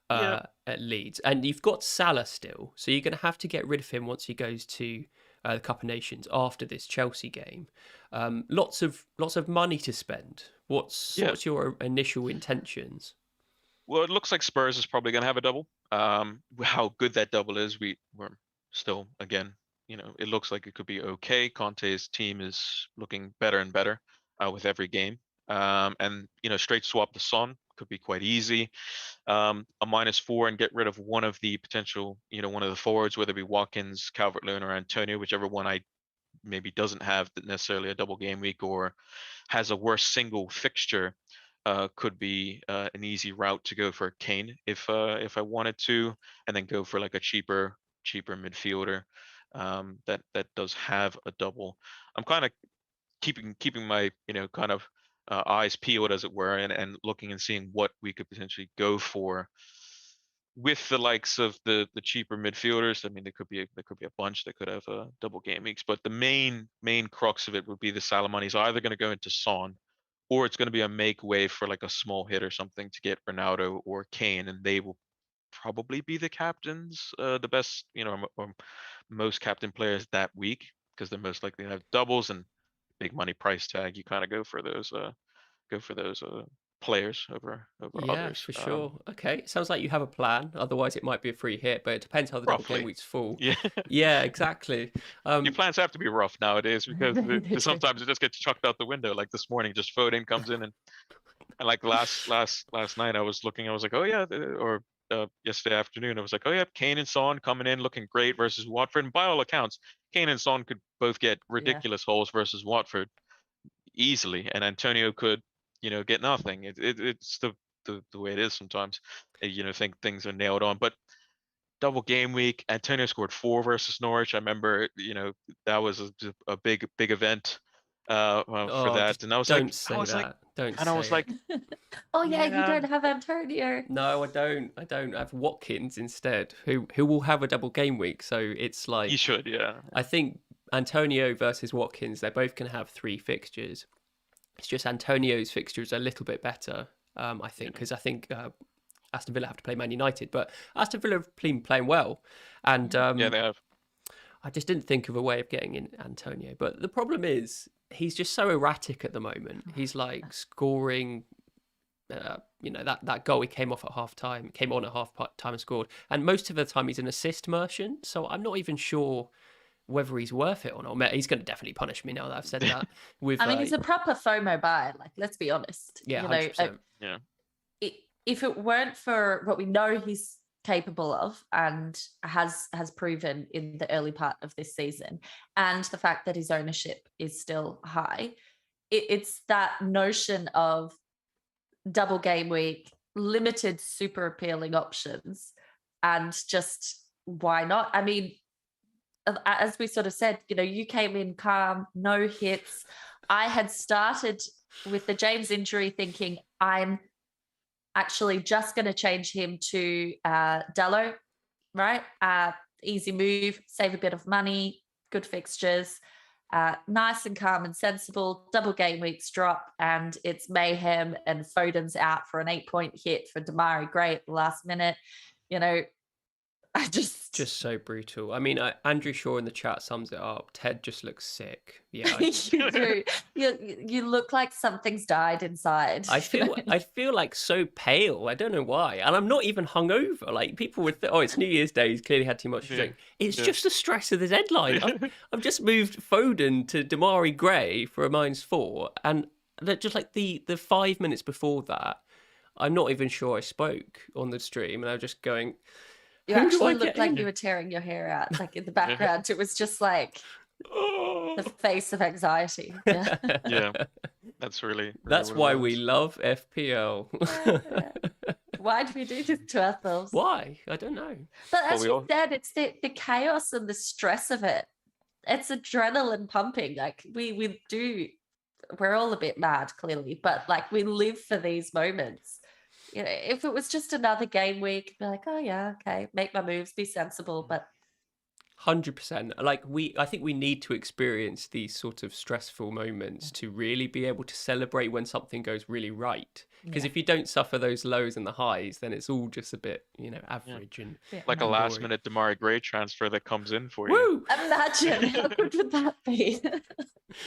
at Leeds, and you've got Salah still, so you're going to have to get rid of him once he goes to the Cup of Nations after this Chelsea game. Lots of money to spend. What's your initial intentions? Well, it looks like Spurs is probably going to have a double. How good that double is, we're still, again, it looks like it could be okay. Conte's team is looking better and better with every game. And straight swap the Son could be quite easy. A -4 and get rid of one of the potential, one of the forwards, whether it be Watkins, Calvert-Lewin, or Antonio, whichever one I maybe doesn't have necessarily a double game week or has a worse single fixture, could be an easy route to go for Kane if I wanted to, and then go for like a cheaper midfielder that does have a double. I'm kind of keeping my kind of eyes peeled, as it were, and looking and seeing what we could potentially go for with the likes of the cheaper midfielders. I mean, there could be a bunch that could have double game weeks, but the main crux of it would be the Salah money's either going to go into Son, or it's going to be a make way for like a small hit or something to get Ronaldo or Kane, and they will probably be the captains, the best, or most captain players that week, because they're most likely to have doubles and big money price tag. You kind of go for those players over others. Yeah, for sure. Okay, sounds like you have a plan. Otherwise, it might be a free hit, but it depends how the double game week's fall. Yeah, exactly. Your plans have to be rough nowadays, because sometimes it just gets chucked out the window. Like this morning, just Foden comes in and like last night, I was looking. I was like, oh yeah, or yesterday afternoon, I was like, oh yeah, Kane and Son coming in looking great versus Watford. And by all accounts, Kane and Son could both get ridiculous holes versus Watford easily, and Antonio could, get nothing. It's the way it is sometimes. Think things are nailed on, but double game week, Antonio scored 4 versus Norwich. I remember, that was a big event for that, and I was like, oh yeah, you don't have Antonio. No, I don't. I have Watkins instead, who will have a double game week. So it's like, you should, yeah. I think Antonio versus Watkins, they're both going to have 3 fixtures. It's just Antonio's fixture is a little bit better, I think, because I think Aston Villa have to play Man United, but Aston Villa have been playing well, and they have. I just didn't think of a way of getting in Antonio. But the problem is, he's just so erratic at the moment. He's like scoring, that goal he came on at half time and scored. And most of the time he's an assist merchant. So I'm not even sure whether he's worth it or not. He's going to definitely punish me now that I've said that. I mean, he's a proper FOMO buy. Like, let's be honest. Yeah, 100%. If it weren't for what we know he's capable of and has proven in the early part of this season, and the fact that his ownership is still high, it's that notion of double game week, limited super appealing options, and just why not? I mean, as we sort of said, you came in calm, no hits. I had started with the James injury thinking I'm actually just going to change him to Dallo, right? Easy move, save a bit of money, good fixtures, nice and calm and sensible. Double game weeks drop, and it's mayhem, and Foden's out for an 8-point hit for Damari Gray at the last minute. I just so brutal. I mean, Andrew Shaw in the chat sums it up. Ted just looks sick. Yeah, you do. You look like something's died inside. I feel like so pale. I don't know why, and I'm not even hungover. Like people would think, oh, it's New Year's Day. He's clearly had too much to drink. It's just the stress of the deadline. I've just moved Foden to Damari Gray for a -4, and just like the 5 minutes before that, I'm not even sure I spoke on the stream, and I'm just going. You actually looked like you were tearing your hair out, like in the background. It was just like the face of anxiety. Yeah, that's really that's why we love FPL. Why do we do this to ourselves? Why? I don't know. But as you said, it's the chaos and the stress of it. It's adrenaline pumping. Like we're all a bit mad, clearly, but like we live for these moments. If it was just another game week, be like, oh yeah, okay, make my moves, be sensible, but 100%. Like I think we need to experience these sort of stressful moments to really be able to celebrate when something goes really right. Because if you don't suffer those lows and the highs, then it's all just a bit, average and like a last-minute Damari Gray transfer that comes in for you. Woo! Imagine how good would that be?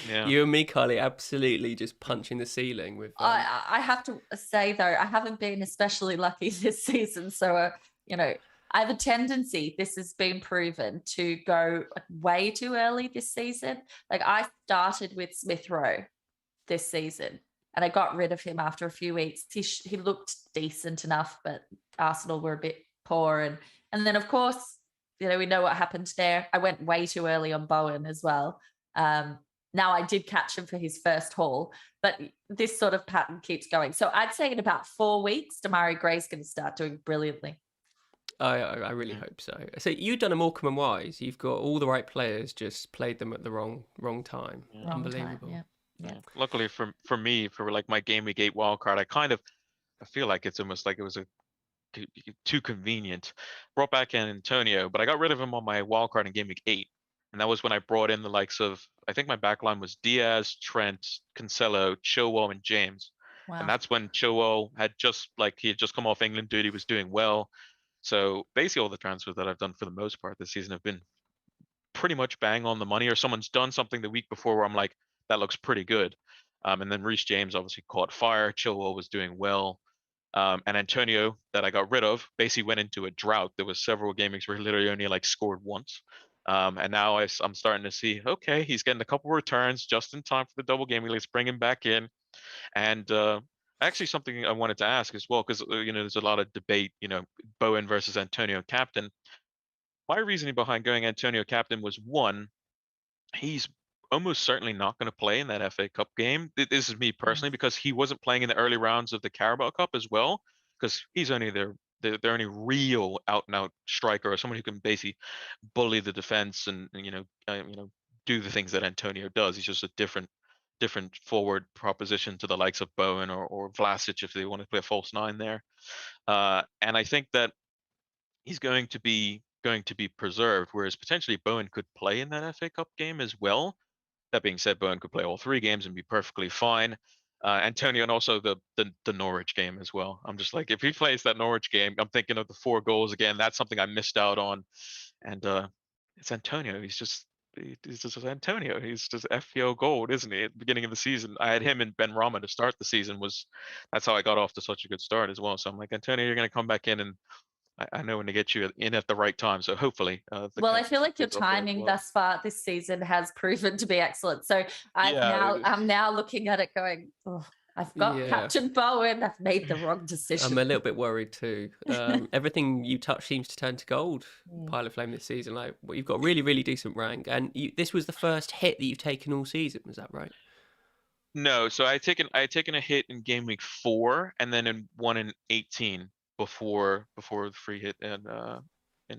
Yeah. You and me, Kylie, absolutely just punching the ceiling with. I have to say though, I haven't been especially lucky this season, so I have a tendency, this has been proven, to go way too early this season. Like I started with Smith Rowe this season, and I got rid of him after a few weeks. He looked decent enough, but Arsenal were a bit poor, and then of course, we know what happened there. I went way too early on Bowen as well. Now I did catch him for his first haul, but this sort of pattern keeps going. So I'd say in about 4 weeks, Damari Gray's going to start doing brilliantly. I really hope so. So you've done a Morecambe and Wise. You've got all the right players, just played them at the wrong time. Wrong Unbelievable. time, yeah. Luckily for me, for like my Game Week 8 wildcard, I feel like it's almost like it was too convenient. Brought back in Antonio, but I got rid of him on my wildcard in Game Week 8. And that was when I brought in the likes of, I think my backline was Diaz, Trent, Cancelo, Chilwell, and James. Wow. And that's when Chilwell he had just come off England duty, was doing well. So basically all the transfers that I've done for the most part this season have been pretty much bang on the money, or someone's done something the week before where I'm like, that looks pretty good. And then Reece James obviously caught fire. Chilwell was doing well. And Antonio, that I got rid of, basically went into a drought. There was several game weeks where he literally only scored once. And now I'm starting to see, okay, he's getting a couple returns just in time for the double game. Let's bring him back in. And actually something I wanted to ask as well, because there's a lot of debate, Bowen versus Antonio captain. My reasoning behind going Antonio captain was, one, he's almost certainly not going to play in that FA Cup game. This is me personally, because he wasn't playing in the early rounds of the Carabao Cup as well, because he's only the only real out and out striker, or someone who can basically bully the defense and do the things that Antonio does. He's just a different forward proposition to the likes of Bowen or Vlasic if they want to play a false nine there. And I think that he's going to be preserved, whereas potentially Bowen could play in that FA Cup game as well. That being said, Bowen could play all 3 games and be perfectly fine. Antonio, and also the Norwich game as well. I'm just like, if he plays that Norwich game, I'm thinking of the 4 goals again. That's something I missed out on. And it's Antonio. He's just he's just Antonio. He's just FPL gold, isn't he? At the beginning of the season, I had him and Ben Rama to start the season. That's how I got off to such a good start as well. So I'm like, Antonio, you're going to come back in, and I know when to get you in at the right time. So hopefully, Well, I feel like your is up there as timing well. thus far this season has proven to be excellent. So Yeah, I'm now looking at it going, oh, I've got Yeah. Captain Bowen. I've made the wrong decision. I'm a little bit worried too. Everything you touch seems to turn to gold. Mm. Pilot Flame this season, like you've got really, really decent rank, and this was the first hit that you've taken all season. Was that right? No, so I had taken a hit in game week 4, and then in one in 18 before the free hit in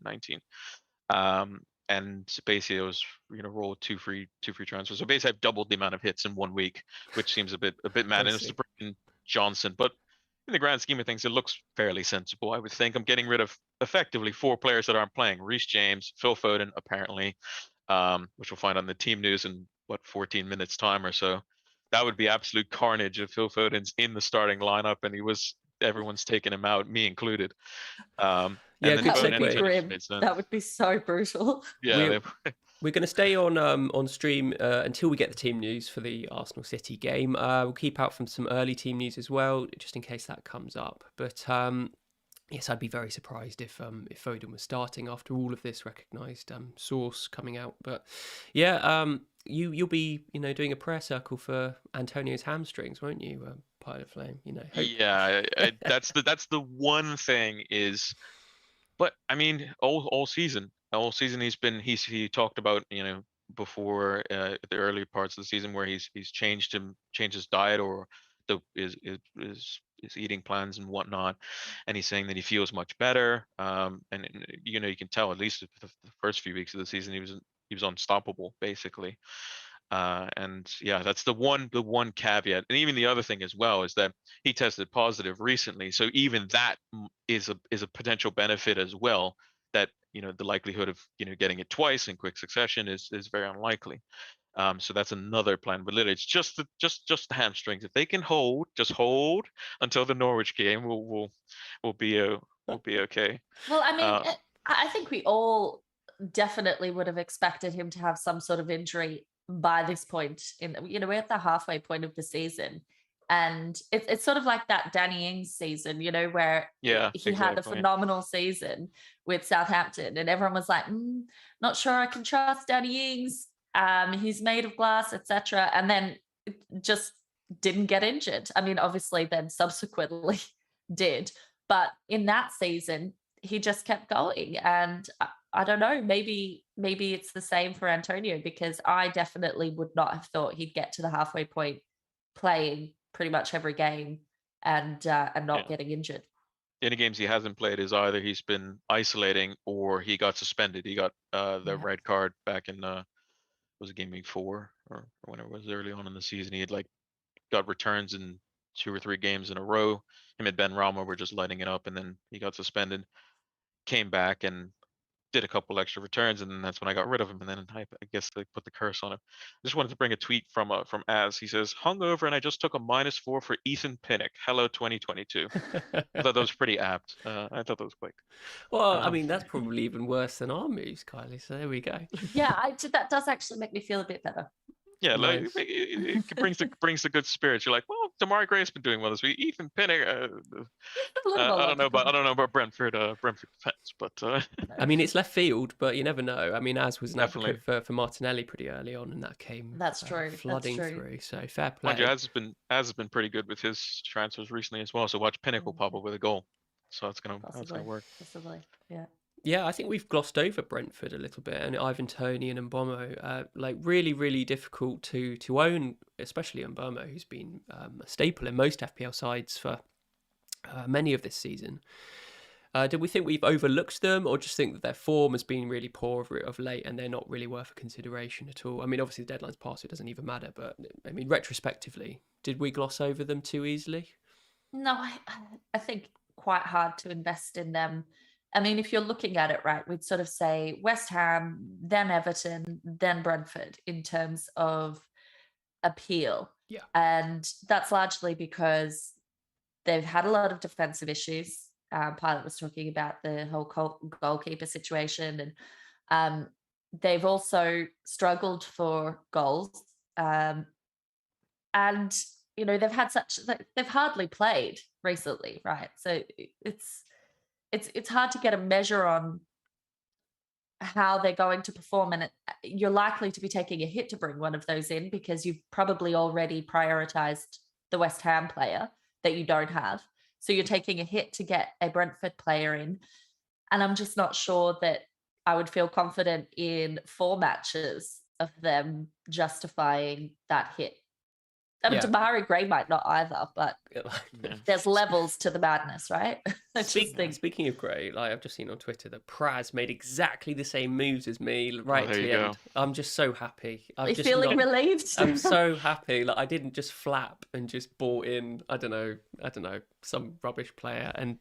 19. And so basically it was roll two free transfers. So basically I've doubled the amount of hits in 1 week, which seems a bit mad. And it's to bring in Johnson, but in the grand scheme of things, it looks fairly sensible. I would think I'm getting rid of effectively 4 players that aren't playing: Reece James, Phil Foden, apparently, which we'll find on the team news in 14 minutes time or so. That would be absolute carnage if Phil Foden's in the starting lineup and everyone's taking him out, me included. Yeah, and then good That would be segue. grim. made sense. That would be so brutal. Yeah, We're going to stay on stream until we get the team news for the Arsenal City game. We'll keep out from some early team news as well, just in case that comes up. But yes, I'd be very surprised if Foden was starting after all of this recognised source coming out. But yeah, you'll be doing a prayer circle for Antonio's hamstrings, won't you, Pilot Flame? yeah. That's the one thing is, but I mean, all season he talked about before the early parts of the season where he's changed his diet or his eating plans and whatnot, and he's saying that he feels much better. And you can tell at least the first few weeks of the season he was unstoppable basically. And yeah, that's the one caveat. And even the other thing as well is that he tested positive recently, so even that is a potential benefit as well. That the likelihood of getting it twice in quick succession is very unlikely. So that's another plan. But literally, it's just the hamstrings. If they can just hold until the Norwich game, we'll be okay. Well, I mean, I think we all definitely would have expected him to have some sort of injury by this point. We're at the halfway point of the season, and it's sort of like that Danny Ings season, where Yeah, he had a phenomenal season with Southampton, and everyone was like, not sure I can trust Danny Ings. He's made of glass, etc. And then just didn't get injured. I mean, obviously, then subsequently did, but in that season, he just kept going. And I don't know, maybe it's the same for Antonio, because I definitely would not have thought he'd get to the halfway point playing pretty much every game and not getting injured. Any games he hasn't played is either he's been isolating or he got suspended. He got the red card back in was it game week 4 or whenever it was early on in the season. He had got returns in 2 or 3 games in a row. Him and Ben Rama were just lighting it up, and then he got suspended, came back and did a couple extra returns, and then that's when I got rid of him. And then I guess they put the curse on him. I just wanted to bring a tweet from Az. He says, "Hungover, and I just took a -4 for Ethan Pinnock. Hello 2022." I thought that was pretty apt. I thought that was quick. Well, I mean, that's probably even worse than our moves, Kylie. So there we go. Yeah, that does actually make me feel a bit better. Yeah, Nice. it brings the good spirits. You're like, well, Damari Gray's been doing well this week. Ethan Pinnock, I don't know about Brentford defense, but I mean, it's left field, but you never know. I mean, Az was an Definitely. advocate for Martinelli pretty early on, and that came That's true. flooding That's true. through. So fair play. mind you, Az has been pretty good with his transfers recently as well. So watch Pinnock will pop up with a goal. So that's gonna work. Possibly, yeah. Yeah, I think we've glossed over Brentford a little bit, and Ivan Toney and Mbomo, really, really difficult to own, especially Mbomo, who's been a staple in most FPL sides for many of this season. Did we think we've overlooked them, or just think that their form has been really poor of late and they're not really worth a consideration at all? I mean, obviously the deadline's passed, so it doesn't even matter, but I mean, retrospectively, did we gloss over them too easily? No, I think quite hard to invest in them. I mean, if you're looking at it, right, we'd sort of say West Ham, then Everton, then Brentford in terms of appeal. Yeah. And that's largely because they've had a lot of defensive issues. Pilot was talking about the whole goalkeeper situation, and they've also struggled for goals. And they've hardly played recently, right? So it's hard to get a measure on how they're going to perform, and you're likely to be taking a hit to bring one of those in because you've probably already prioritized the West Ham player that you don't have. So you're taking a hit to get a Brentford player in, and I'm just not sure that I would feel confident in 4 matches of them justifying that hit. I mean, Yeah. Damari Gray might not either, but there's levels to the madness, right? I just think. Speaking of Gray, like I've just seen on Twitter that Praz made exactly the same moves as me right there to you the go. end. I'm just so happy. Are you feeling relieved? I'm so happy. Like I didn't just flap and just bought in, I don't know, some rubbish player, and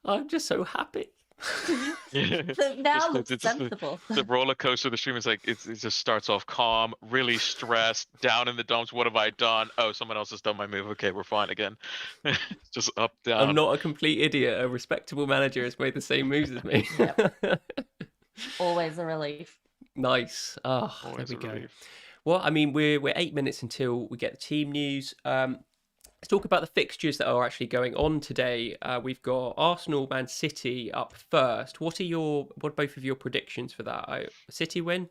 I'm just so happy. Now looks sensible. The roller coaster of the stream is like it just starts off calm, really stressed, down in the dumps. What have I done? Oh, someone else has done my move. Okay, we're fine again. Just up, down. I'm not a complete idiot. A respectable manager has made the same moves as me. Always a relief. Nice. Oh, Always there we go. relief. Well, I mean, we're 8 minutes until we get the team news. Let's talk about the fixtures that are actually going on today. We've got Arsenal, Man City up first. What are both of your predictions for that? City win?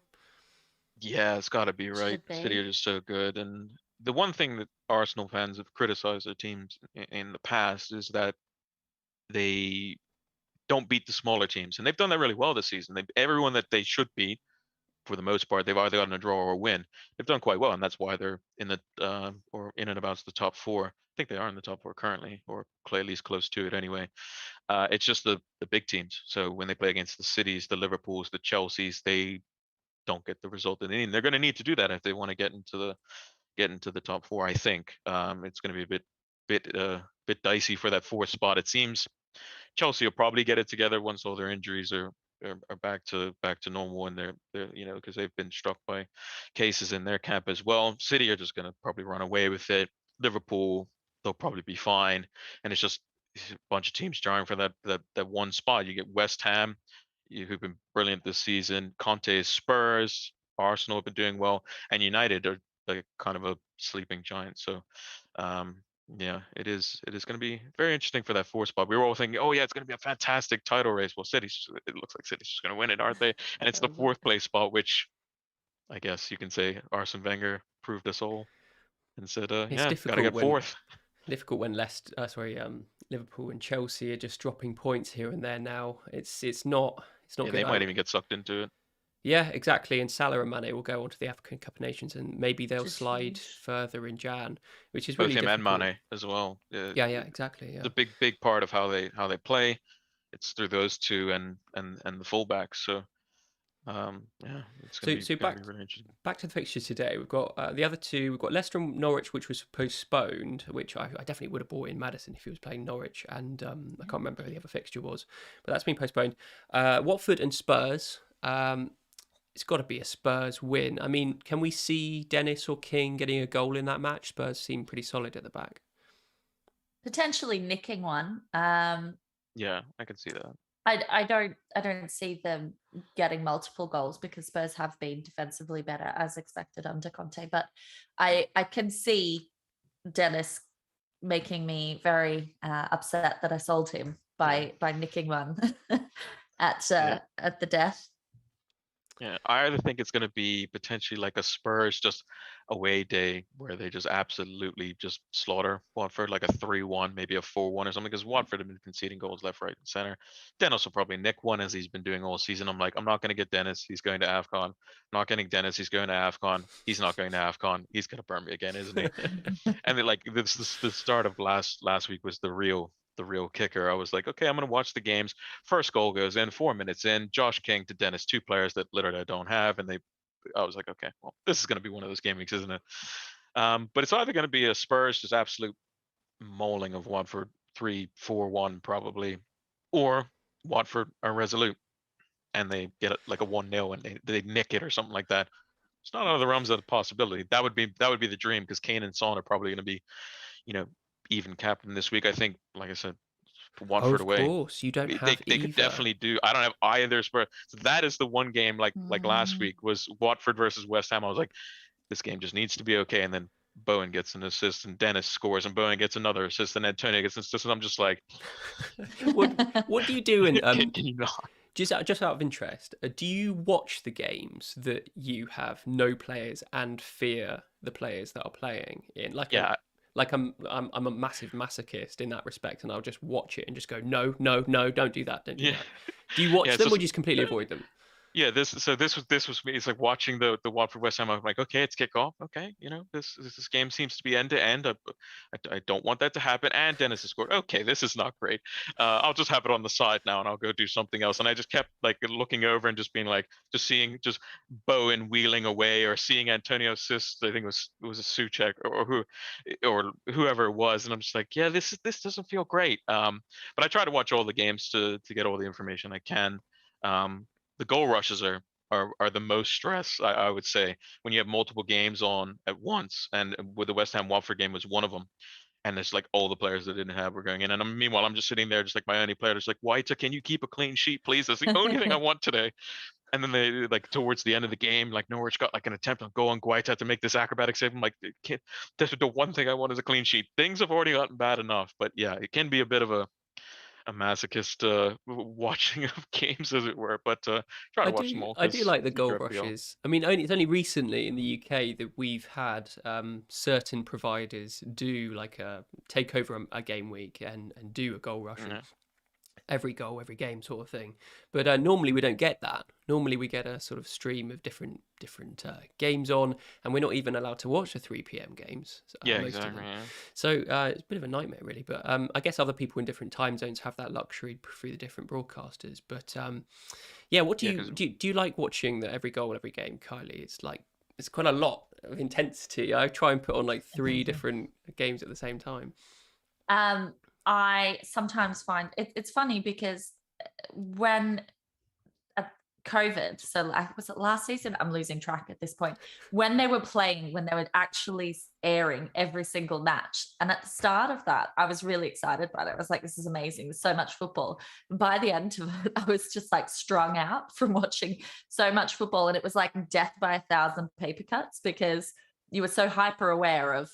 Yeah, it's got to be right. Should be. City are just so good, and the one thing that Arsenal fans have criticized their teams in the past is that they don't beat the smaller teams, and they've done that really well this season. Everyone that they should beat, for the most part, they've either gotten a draw or a win. They've done quite well, and that's why they're in the or in and about the top 4. I think they are in the top 4 currently, or at least close to it anyway. It's just the big teams. So when they play against the Cities, the Liverpools, the Chelseas, they don't get the result that they need. And they're going to need to do that if they want to get into the top 4. I think it's going to be a bit dicey for that 4th spot. It seems Chelsea will probably get it together once all their injuries are back to normal, and they're because they've been struck by cases in their camp as well. City are just going to probably run away with it. Liverpool, they'll probably be fine, and it's just a bunch of teams jarring for that one spot. You get West Ham, who've been brilliant this season. Conte's Spurs, Arsenal have been doing well, and United are like kind of a sleeping giant. So yeah, it is going to be very interesting for that 4th spot. We were all thinking, oh yeah, it's going to be a fantastic title race. Well, it looks like City's just going to win it, aren't they? And it's the 4th place spot, which I guess you can say Arsene Wenger proved us all and said, yeah, got to get 4th. Difficult when Liverpool and Chelsea are just dropping points here and there now. It's not Yeah, good. they might even get sucked into it. Yeah, exactly. And Salah and Mane will go on to the African Cup of Nations, and maybe they'll Just slide huge. further in Jan, which is Both really him difficult. and Mane as well. Yeah, exactly. Yeah. The big part of how they play, it's through those two and the fullbacks. So yeah, it's going to be really interesting. Back to the fixtures today. We've got the other two. We've got Leicester and Norwich, which was postponed, which I definitely would have bought in Maddison if he was playing Norwich, and I can't remember who the other fixture was, but that's been postponed. Watford and Spurs. It's got to be a Spurs win. I mean, can we see Dennis or King getting a goal in that match? Spurs seem pretty solid at the back. Potentially nicking one. Yeah, I can see that. I don't see them getting multiple goals because Spurs have been defensively better as expected under Conte. But I can see Dennis making me very upset that I sold him by nicking one at the death. Yeah, I either think it's going to be potentially like a Spurs just away day where they just absolutely just slaughter Watford, like a 3-1, maybe a 4-1 or something, because Watford have been conceding goals left, right, and center. Dennis will probably nick one as he's been doing all season. I'm like, I'm not going to get Dennis. He's going to AFCON. I'm not getting Dennis. He's going to AFCON. He's not going to AFCON. He's going to burn me again, isn't he? And then, like the start of last week was the real kicker. I was like, okay, I'm going to watch the games. First goal goes in, 4 minutes in, Josh King to Dennis, 2 players that literally I don't have. And I was like, okay, well, this is going to be one of those game weeks, isn't it? But it's either going to be a Spurs, just absolute mauling of Watford, 3-4-1 probably, or Watford are resolute and they get like a 1-0 and they nick it or something like that. It's not out of the realms of the possibility. That would be the dream, because Kane and Son are probably going to be, even captain this week. I think, like I said, Watford of away. course, you don't They have they could either. definitely do. I don't have either Spurs. So that is the one game like last week was Watford versus West Ham. I was like, this game just needs to be okay. And then Bowen gets an assist and Dennis scores and Bowen gets another assist and Antonio gets an assist. And I'm just like, What do you do in can you not? just out of interest? Do you watch the games that you have no players and fear the players that are playing in? Yeah. I'm a massive masochist in that respect, and I'll just watch it and just go, no, no, no, don't do that, don't do Yeah. that. Do you watch Yeah. them or do you just completely avoid them? Yeah, this was me. It's like watching the Watford West Ham. I'm like, okay, it's kickoff. Okay, this game seems to be end to end. I don't want that to happen. And Dennis has scored. Okay, this is not great. I'll just have it on the side now, and I'll go do something else. And I just kept like looking over and just being like, just seeing just Bowen wheeling away, or seeing Antonio assist. I think it was a Souček or whoever it was. And I'm just like, yeah, this doesn't feel great. But I try to watch all the games to get all the information I can. The goal rushes are the most stress, I would say, when you have multiple games on at once. And with the West Ham Watford game was one of them. And it's like all the players that didn't have were going in. And meanwhile, I'm just sitting there, just like my only player, just like, White, can you keep a clean sheet, please? That's the only thing I want today. And then they like towards the end of the game, like Norwich got like an attempt on goal, and Guaita to make this acrobatic save. I'm like, that's the one thing I want is a clean sheet. Things have already gotten bad enough, but yeah, it can be a bit of a masochist watching of games, as it were. But try to watch them all. I do like the it's goal FPL. rushes. I mean, it's only recently in the UK that we've had certain providers do like take over a game week and do a goal rush. Yeah. Every goal, every game sort of thing. But normally we don't get that. Normally we get a sort of stream of different games on, and we're not even allowed to watch the 3 p.m. games. Yeah, most of exactly. them. Yeah. So it's a bit of a nightmare, really. But I guess other people in different time zones have that luxury through the different broadcasters. But yeah, what do you like watching the every goal, every game, Kylie? It's quite a lot of intensity. I try and put on like 3 different games at the same time. I sometimes find it's funny because when COVID, so was it last season? I'm losing track at this point. When they were actually airing every single match. And at the start of that, I was really excited about it. I was like, this is amazing. There's so much football. And by the end of it, I was just like strung out from watching so much football. And it was like death by 1,000 paper cuts because you were so hyper aware of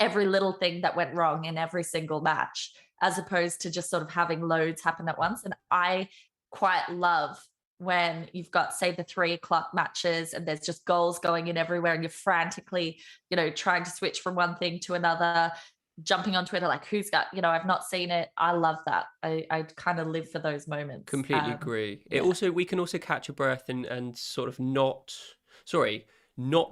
every little thing that went wrong in every single match, as opposed to just sort of having loads happen at once. And I quite love when you've got, say, the 3 o'clock matches and there's just goals going in everywhere and you're frantically, trying to switch from one thing to another, jumping on Twitter, like who's got, I've not seen it. I love that. I kind of live for those moments. Completely agree. Yeah. We can also catch a breath and sort of not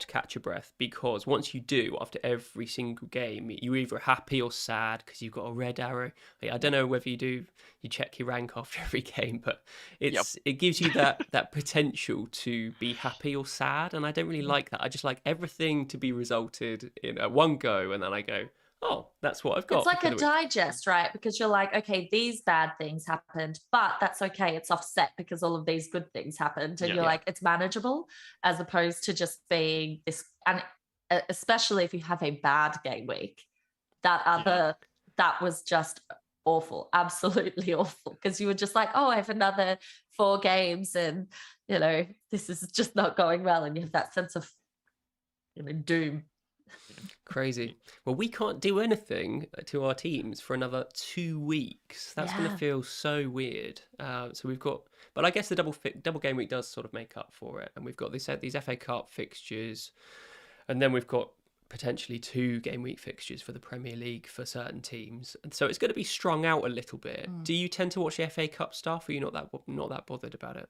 catch a breath, because once you do, after every single game, you're either happy or sad because you've got a red arrow. I don't know whether you check your rank after every game, but it gives you that potential to be happy or sad, and I don't really like that. I just like everything to be resulted in a one go, and then I go, oh, that's what I've got. It's like a digest, right? Because you're like, okay, these bad things happened, but that's okay. It's offset because all of these good things happened. And you're like, it's manageable, as opposed to just being this. And especially if you have a bad game week, that was just awful, absolutely awful. Because you were just like, oh, I have another 4 games and, this is just not going well. And you have that sense of, doom. Crazy. Well, we can't do anything to our teams for another 2 weeks. That's going to feel so weird. So we've got, but I guess the double game week does sort of make up for it. And we've got these FA Cup fixtures, and then we've got potentially 2 game week fixtures for the Premier League for certain teams. And so it's going to be strung out a little bit. Do you tend to watch the FA Cup stuff, or are you not that bothered about it?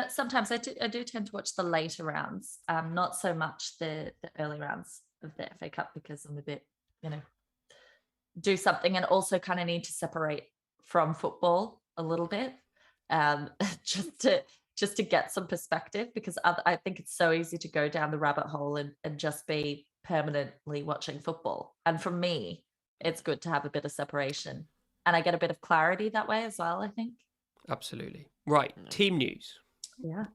Sometimes I do tend to watch the later rounds, not so much the early rounds of the FA Cup, because I'm a bit, do something, and also kind of need to separate from football a little bit, just to get some perspective, because I think it's so easy to go down the rabbit hole and just be permanently watching football. And for me, it's good to have a bit of separation, and I get a bit of clarity that way as well, I think. Absolutely. Right, team news. Yeah.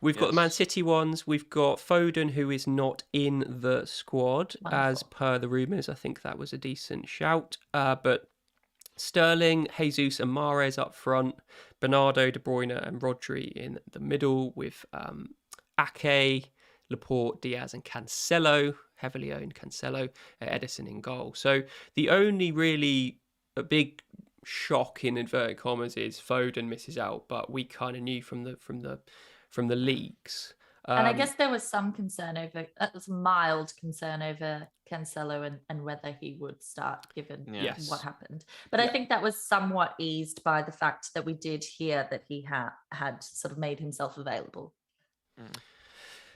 We've got the Man City ones. We've got Foden, who is not in the squad, as per the rumours. I think that was a decent shout. But Sterling, Jesus, and Mahrez up front. Bernardo, De Bruyne, and Rodri in the middle with Ake, Laporte, Diaz, and Cancelo. Heavily owned Cancelo. Edison in goal. So the only really a big shock in inverted commas is Foden misses out, but we kind of knew from the leaks. And I guess there was some concern over, some mild concern over Cancelo and whether he would start given what happened. But I think that was somewhat eased by the fact that we did hear that he had sort of made himself available.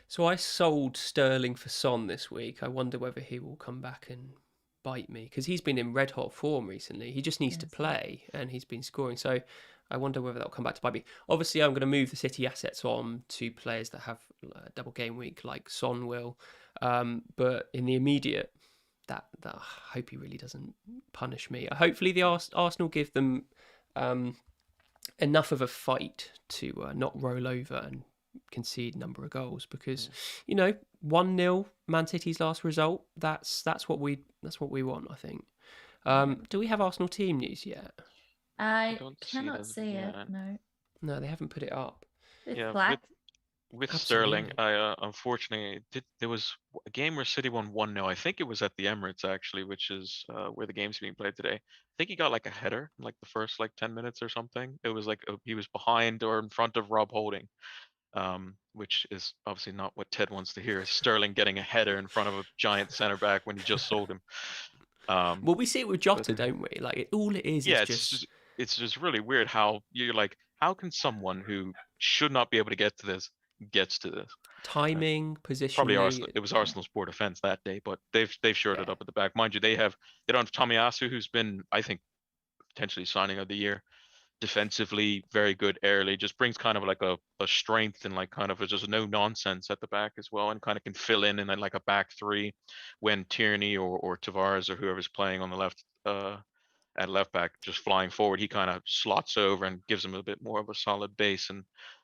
So I sold Sterling for Son this week. I wonder whether he will come back and bite me, because he's been in red hot form recently. He just needs to play, and he's been scoring. So I wonder whether that'll come back to bite me. Obviously, I'm going to move the City assets on to players that have a double game week, like Son will. But in the immediate, that I hope he really doesn't punish me. Hopefully, the Arsenal give them enough of a fight to not roll over and concede number of goals, because 1-0 Man City's last result, that's what we want, I think. Do we have Arsenal team news yet? I cannot see it. No, they haven't put it up. It's black. With Sterling, I unfortunately there was a game where City won 1-0. I think it was at the Emirates actually, which is where the game's being played today. I think he got like a header in like the first 10 minutes or something. It was like he was behind or in front of Rob Holding. Which is obviously not what Ted wants to hear. Sterling getting a header in front of a giant center back when you just sold him. Well, we see it with Jota, don't we? Like all it is. Yeah, is it's just really weird how you're like, how can someone who should not be able to get to this gets to this? Timing, positioning. Probably Arsenal. It was Arsenal's poor defense that day, but they've shored it up at the back. Mind you, they don't have Tomiyasu, who's been, I think, potentially signing of the year. Defensively very good early, just brings kind of like a strength and like kind of just no nonsense at the back as well, and kind of can fill in like a back three when Tierney or Tavares or whoever's playing on the left at left back just flying forward, he kind of slots over and gives him a bit more of a solid base. And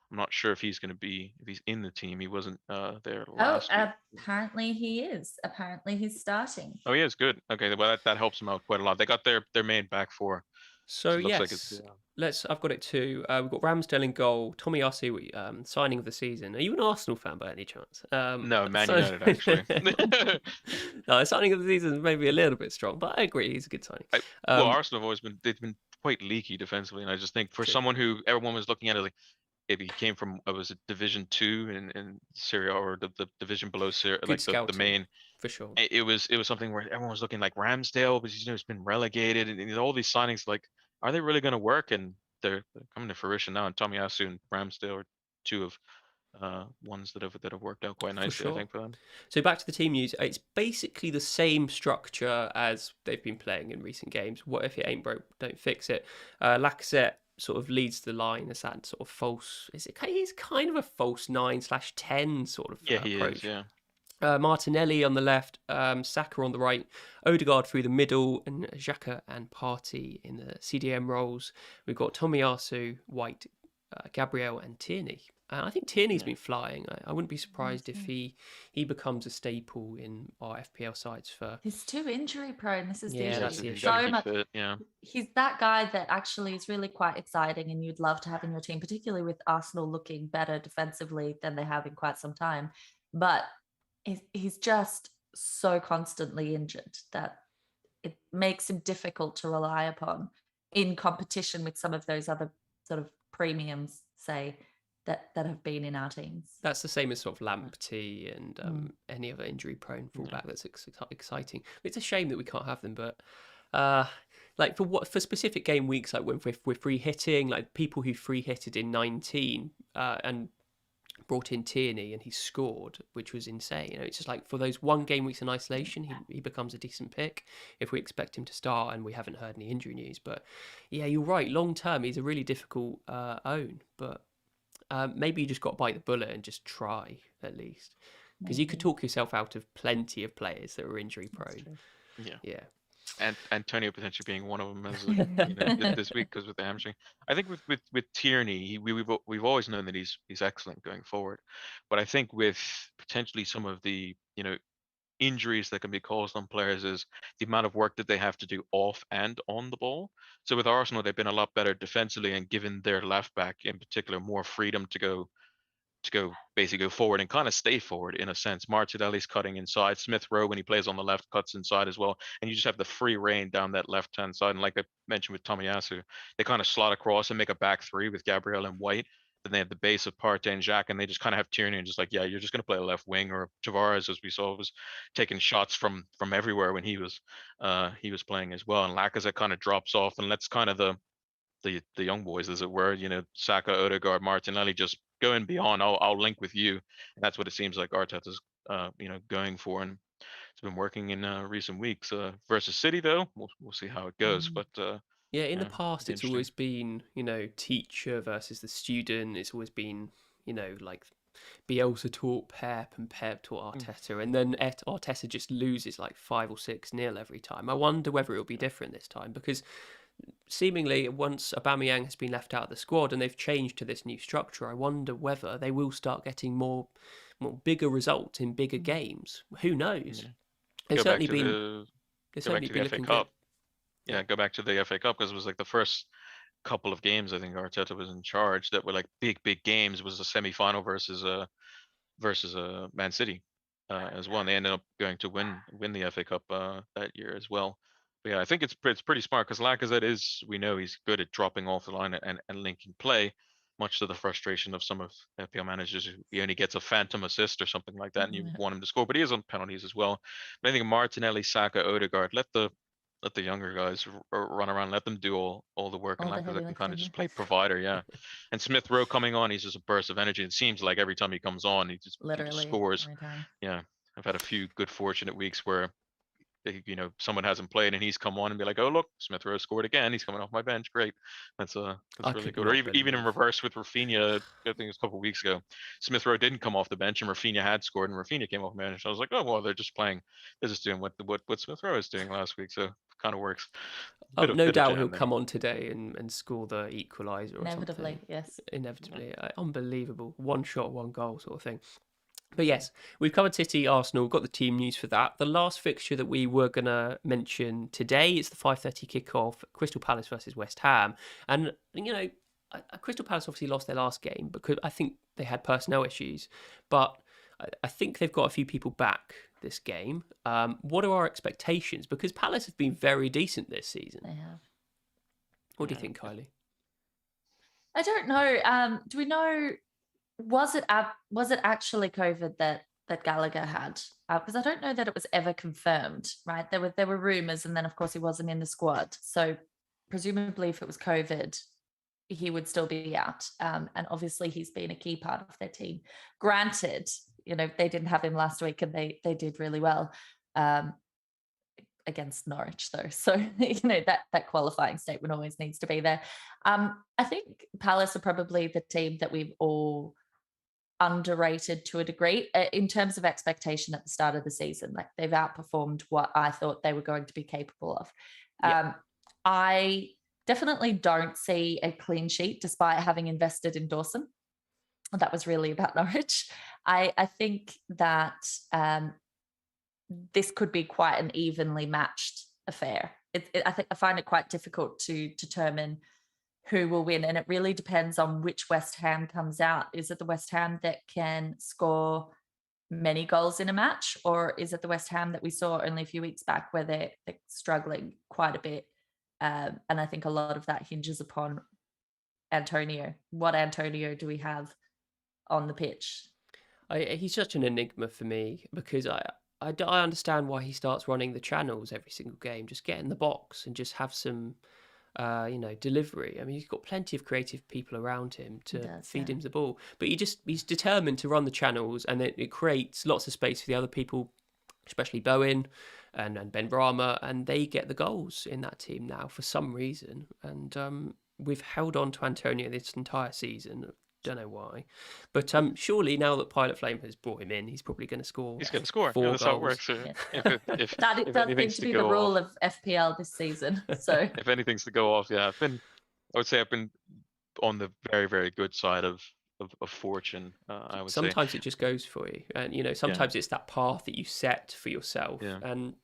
I'm not sure if he's in the team. He wasn't there last week. Apparently he is. Apparently he's starting. Oh, he is good. Okay, well that helps him out quite a lot. They got their main back four. So yes, I've got it too. We've got Ramsdale in goal. Tomiyasu, signing of the season. Are you an Arsenal fan by any chance? No, Man United actually. No, signing of the season is maybe a little bit strong, but I agree he's a good signing. Arsenal have they've been quite leaky defensively, and I just think for someone who everyone was looking at it like, if he came from was it Division 2 in Syria or the division below Syria, like the main. For sure, it was something where everyone was looking like Ramsdale, but it's been relegated, and all these signings, like, are they really going to work? And they're coming to fruition now. And Tomiyasu and Ramsdale are two of ones that have worked out quite nicely, I think, for them. So back to the team news. It's basically the same structure as they've been playing in recent games. What if it ain't broke? Don't fix it. Lacazette sort of leads the line as that sort of false. He's kind of a false 9/10 sort of he approach. is, yeah. Martinelli on the left, Saka on the right, Odegaard through the middle, and Xhaka and Partey in the CDM roles. We've got Tomiyasu, White, Gabriel, and Tierney. I think Tierney's been flying. I wouldn't be surprised if he becomes a staple in our FPL sides for. He's too injury prone. This is the issue. That's the issue. So much. Yeah. He's that guy that actually is really quite exciting, and you'd love to have in your team, particularly with Arsenal looking better defensively than they have in quite some time. But he's just so constantly injured that it makes him difficult to rely upon in competition with some of those other sort of premiums, say, that have been in our teams. That's the same as sort of Lamptey and any other injury-prone fullback that's exciting. It's a shame that we can't have them, but like for specific game weeks, like when we're free hitting, like people who free hitted in 19 and brought in Tierney and he scored, which was insane. It's just like for those one game weeks in isolation, he becomes a decent pick if we expect him to start and we haven't heard any injury news. But yeah, you're right. Long term, he's a really difficult own. But maybe you just got to bite the bullet and just try at least, because you could talk yourself out of plenty of players that are injury prone. Yeah. And Antonio potentially being one of them as this week because with the hamstring. I think with Tierney, we've always known that he's excellent going forward, but I think with potentially some of the injuries that can be caused on players is the amount of work that they have to do off and on the ball. So with Arsenal, they've been a lot better defensively and given their left back in particular more freedom to basically go forward and kind of stay forward in a sense. Martinelli's cutting inside. Smith Rowe, when he plays on the left, cuts inside as well. And you just have the free reign down that left hand side. And like I mentioned with Tomiyasu, they kind of slot across and make a back three with Gabriel and White. Then they have the base of Partey and Xhaka, and they just kind of have Tierney and just like, yeah, you're just going to play a left wing. Or Tavares, as we saw, was taking shots from everywhere when he was playing as well. And Lacazette kind of drops off and lets kind of the young boys, as it were, Saka, Odegaard, Martinelli, just going beyond. I'll link with you, and that's what it seems like Arteta's going for, and it's been working in recent weeks. Versus City, though, we'll see how it goes. But yeah, in the past, it's interesting. always been teacher versus the student. It's always been like Bielsa taught Pep and Pep taught Arteta, and then Arteta just loses like 5 or 6-0 every time. I wonder whether it'll be different this time, because seemingly once Aubameyang has been left out of the squad and they've changed to this new structure, I wonder whether they will start getting more bigger results in bigger games. Who knows? They've certainly been looking good. Yeah, go back to the FA Cup, because it was like the first couple of games I think Arteta was in charge that were like big games. Was the semi-final versus Man City as well. And they ended up going to win the FA Cup that year as well. But yeah, I think it's pretty smart, because Lacazette we know he's good at dropping off the line and linking play, much to the frustration of some of FPL managers. He only gets a phantom assist or something like that, and you want him to score, but he is on penalties as well. But I think Martinelli, Saka, Odegaard, let the younger guys run around, let them do all the work, and Lacazette can kind of just play provider, yeah. And Smith Rowe coming on, he's just a burst of energy. It seems like every time he comes on, he just scores. Every time. Yeah, I've had a few good fortunate weeks where someone hasn't played and he's come on and be like, oh look, Smith Rowe scored again. He's coming off my bench. Great, that's really good. Or even in reverse with Rafinha, I think it was a couple of weeks ago, Smith Rowe didn't come off the bench and Rafinha had scored, and Rafinha came off the bench. I was like, oh well, they're just doing what Smith Rowe was doing last week, so it kind of works. No doubt he'll come on today and score the equaliser or Inevitably, something. yes. Inevitably, unbelievable. One shot, one goal sort of thing. But yes, we've covered City, Arsenal, got the team news for that. The last fixture that we were going to mention today is the 5:30 kickoff, Crystal Palace versus West Ham. And, Crystal Palace obviously lost their last game because I think they had personnel issues. But I think they've got a few people back this game. What are our expectations? Because Palace have been very decent this season. They have. What do you think, Kylie? I don't know. Do we know... Was it actually COVID that Gallagher had? Because I don't know that it was ever confirmed, right? There were rumours, and then of course he wasn't in the squad. So presumably, if it was COVID, he would still be out. And obviously, he's been a key part of their team. Granted, they didn't have him last week, and they did really well against Norwich, though. So that qualifying statement always needs to be there. I think Palace are probably the team that we've all underrated to a degree in terms of expectation at the start of the season. Like, they've outperformed what I thought they were going to be capable of. I definitely don't see a clean sheet despite having invested in Dawson. That was really about Norwich. I think that this could be quite an evenly matched affair. I find it quite difficult to determine who will win, and it really depends on which West Ham comes out. Is it the West Ham that can score many goals in a match, or is it the West Ham that we saw only a few weeks back where they're struggling quite a bit? And I think a lot of that hinges upon Antonio. What Antonio do we have on the pitch? He's such an enigma for me, because I understand why he starts running the channels every single game. Just get in the box and just have some delivery. I mean, he's got plenty of creative people around him to feed him the ball, but he's determined to run the channels, and it creates lots of space for the other people, especially Bowen and Ben Brahma, and they get the goals in that team now for some reason. And we've held on to Antonio this entire season. Don't know why, but surely now that Pilot Flame has brought him in, he's probably going to score. He's going to score. 4 that's goals. how it works. That does seem to be the rule of FPL this season. So if anything's to go off, yeah, I've been on the very, very good side of of fortune, I would say. Sometimes it just goes for you, and Yeah. sometimes it's that path that you set for yourself, Yeah. and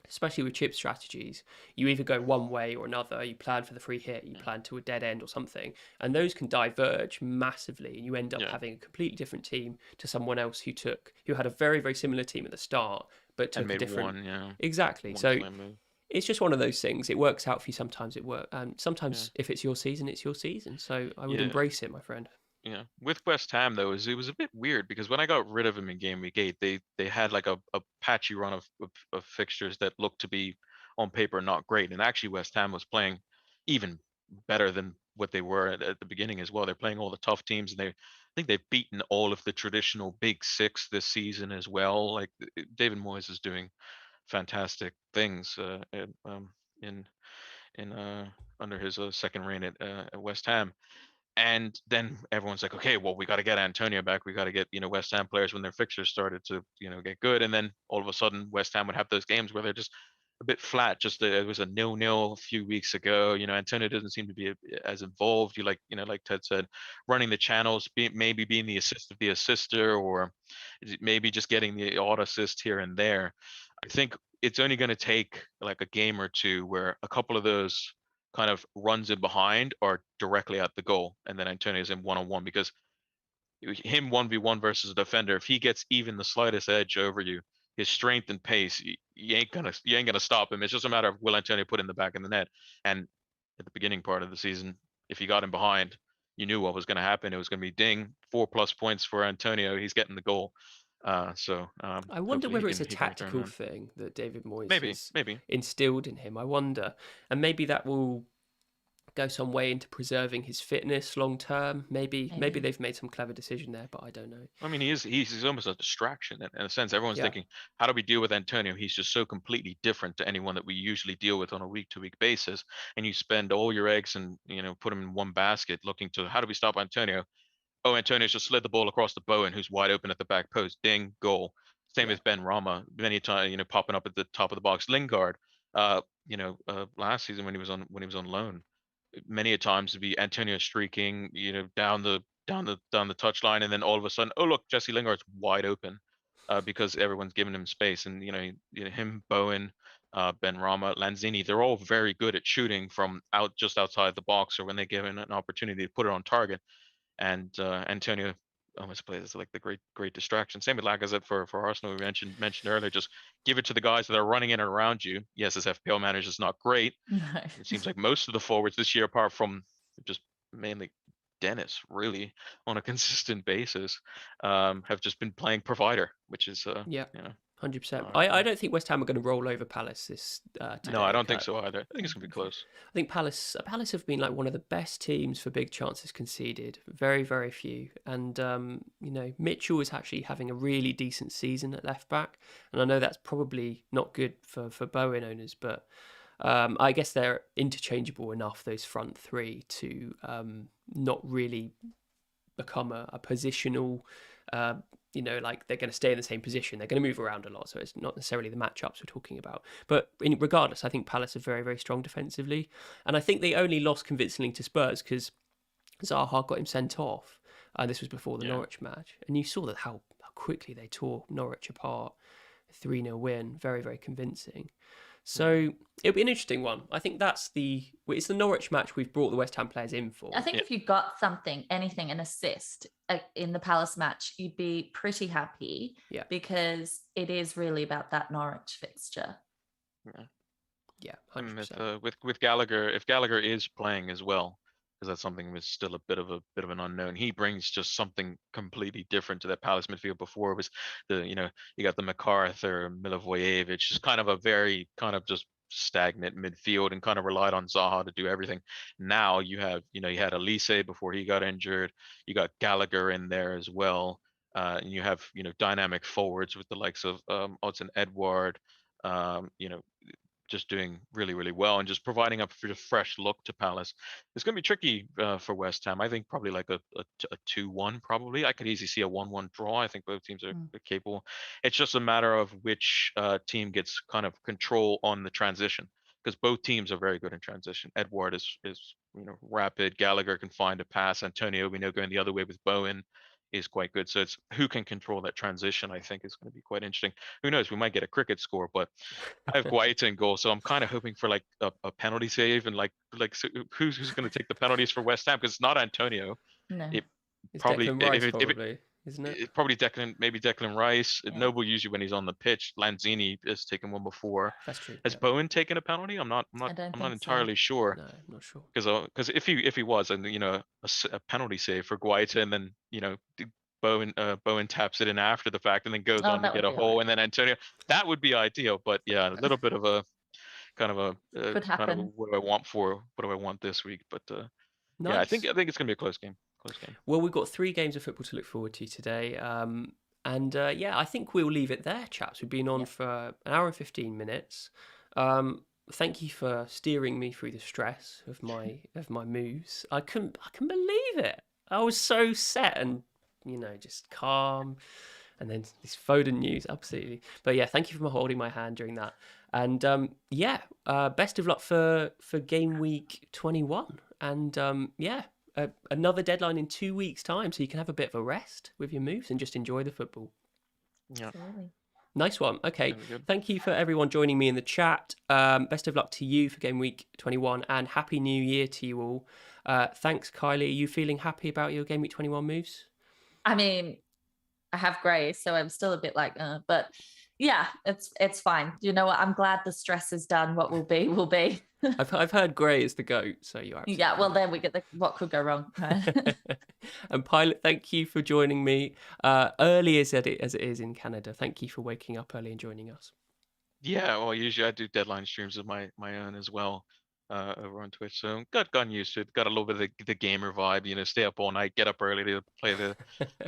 especially with chip strategies, you either go one way or another. You plan for the free hit, you plan to a dead end or something, and those can diverge massively, and you end up Yeah. having a completely different team to someone else who had a very, very similar team at the start, but took And made a different. one, yeah, Exactly. one So slam move. it's just one of those things. It works out for you sometimes. It works, and Yeah. sometimes if it's your season, it's your season. So I would Yeah. embrace it, my friend. Yeah. With West Ham though, it was a bit weird because when I got rid of him in game week 8, they had like a patchy run of fixtures that looked to be on paper not great. And actually West Ham was playing even better than what they were at the beginning as well. They're playing all the tough teams, and I think they've beaten all of the traditional big six this season as well. Like David Moyes is doing fantastic things in under his second reign at West Ham. And then everyone's like, okay, well, we got to get Antonio back. We got to get, West Ham players when their fixtures started to, get good. And then all of a sudden, West Ham would have those games where they're just a bit flat. Just it was a 0-0 a few weeks ago. Antonio doesn't seem to be as involved. Like Ted said, running the channels, maybe being the assist of the assister, or maybe just getting the odd assist here and there. I think it's only going to take like a game or two where a couple of those kind of runs in behind are directly at the goal, and then Antonio's in one-on-one, because him 1v1 versus a defender, if he gets even the slightest edge over you, his strength and pace, you ain't gonna stop him. It's just a matter of will Antonio put in the back of the net. And at the beginning part of the season, if he got him behind, you knew what was going to happen. It was going to be ding, 4+ points for Antonio. He's getting the goal. I wonder Hopefully whether it's a he can turn tactical around. thing that David Moyes Maybe, has maybe. instilled in him. I wonder, and maybe that will go some way into preserving his fitness long term. Maybe they've made some clever decision there, but I don't know. I mean, he's almost a distraction in a sense. Everyone's Yeah. thinking, how do we deal with Antonio? He's just so completely different to anyone that we usually deal with on a week-to-week basis. And you spend all your eggs and put them in one basket, looking to how do we stop Antonio? Oh, Antonio's just slid the ball across the Bowen, who's wide open at the back post. Ding, goal. Same Yeah. as Ben Rama, many times popping up at the top of the box. Lingard, last season when he was on loan, many a times to be Antonio streaking, down the touchline, and then all of a sudden, oh look, Jesse Lingard's wide open, because everyone's giving him space, and him, Bowen, Ben Rama, Lanzini, they're all very good at shooting from just outside the box, or when they given an opportunity to put it on target. And Antonio almost plays as like the great distraction. Same with Lacazette for Arsenal. We mentioned earlier. Just give it to the guys that are running in and around you. Yes, his FPL manager is not great. No. It seems like most of the forwards this year, apart from just mainly Dennis, really on a consistent basis, have just been playing provider, which is Yeah. 100%. Alright. I don't think West Ham are going to roll over Palace this today. No, I don't think so either. I think it's gonna be close. I think Palace have been like one of the best teams for big chances conceded. Very, very few. And Mitchell is actually having a really decent season at left back, and I know that's probably not good for Bowen owners, but I guess they're interchangeable enough, those front three, to not really become a positional. Like they're going to stay in the same position. They're going to move around a lot, so it's not necessarily the matchups we're talking about. But regardless, I think Palace are very, very strong defensively, and I think they only lost convincingly to Spurs because Zaha got him sent off. This was before the Norwich match, and you saw that how quickly they tore Norwich apart. 3-0 win, very, very convincing. So it'll be an interesting one. I think it's the Norwich match we've brought the West Ham players in for. I think if you got anything, an assist in the Palace match, you'd be pretty happy. Yeah. Because it is really about that Norwich fixture. Yeah, 100%. 100%. With Gallagher, if Gallagher is playing as well, because that's something that's still a bit of an unknown. He brings just something completely different to that Palace midfield. Before it was you got the MacArthur, Milivojevic, just kind of a very kind of just stagnant midfield, and kind of relied on Zaha to do everything. Now you have you had Elise before he got injured. You got Gallagher in there as well. And you have dynamic forwards with the likes of Odson Edward. Just doing really, really well, and just providing a fresh look to Palace. It's going to be tricky for West Ham. I think probably like a 2-1 probably. I could easily see a 1-1 draw. I think both teams are capable. It's just a matter of which team gets kind of control on the transition, because both teams are very good in transition. Edward is rapid. Gallagher can find a pass. Antonio, we know, going the other way with Bowen is quite good. So it's who can control that transition, I think, is going to be quite interesting. Who knows? We might get a cricket score, but I have Guaita in goal, so I'm kind of hoping for like a penalty save, and so who's going to take the penalties for West Ham, because it's not Antonio. No. It It's probably Declan Rice, if it, probably, isn't it? it probably maybe Declan Rice. Yeah. Noble usually when he's on the pitch. Lanzini has taken one before. That's true. Has Yeah. Bowen taken a penalty? I'm not I don't think so. entirely sure. No, I'm not sure. Because if he was, and a penalty save for Guaita, and then Bowen taps it in after the fact, and then goes Oh, on to that get would a be hole, alright. and then Antonio. That would be ideal. But yeah, a little bit of a kind of a Could happen. what do I want this week? But Nice. yeah, I think it's gonna be a close game. Well, we've got 3 games of football to look forward to today. I think we'll leave it there, chaps. We've been on for an hour and 15 minutes. Thank you for steering me through the stress of my moves. I couldn't believe it. I was so set and just calm. And then this Foden news, absolutely. But yeah, thank you for holding my hand during that. And best of luck for game week 21. And another deadline in 2 weeks' time, so you can have a bit of a rest with your moves and just enjoy the football. Yeah. Absolutely. Nice one. Okay. Thank you for everyone joining me in the chat. Best of luck to you for game week 21, and happy new year to you all. Thanks, Kylie. Are you feeling happy about your game week 21 moves? I mean, I have grey, so I'm still a bit like, but yeah, it's fine. You know what? I'm glad the stress is done. What will be, will be. I've heard Gray is the GOAT, so you are. Yeah, well, then we get what could go wrong. And Pilot, thank you for joining me early as it is in Canada. Thank you for waking up early and joining us. Yeah, well, usually I do deadline streams of my own as well over on Twitch. So gotten used to it. Got a little bit of the gamer vibe. Stay up all night, get up early to play the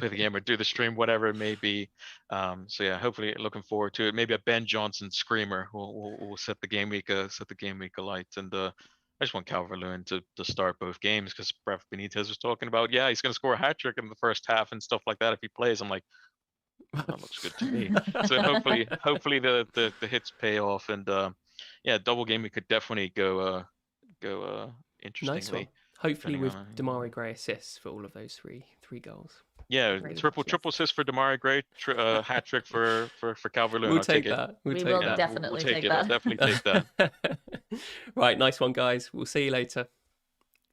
game or do the stream, whatever it may be. So yeah, hopefully looking forward to it. Maybe a Ben Johnson screamer will set the game week alight. And I just want Calvert-Lewin to start both games, because Bref Benitez was talking about, yeah, he's going to score a hat trick in the first half and stuff like that if he plays. I'm like, that looks good to me. So hopefully the hits pay off, and double game we could definitely go interestingly. Nice one. Hopefully with on, Damari Gray assists for all of those three goals. Yeah, Great. triple assist for Damari Gray, hat trick for We'll Calvert-Lewin. I'll take take that. We We'll will take that. definitely We'll take take it. that. I'll definitely take that. Right, nice one, guys. We'll see you later.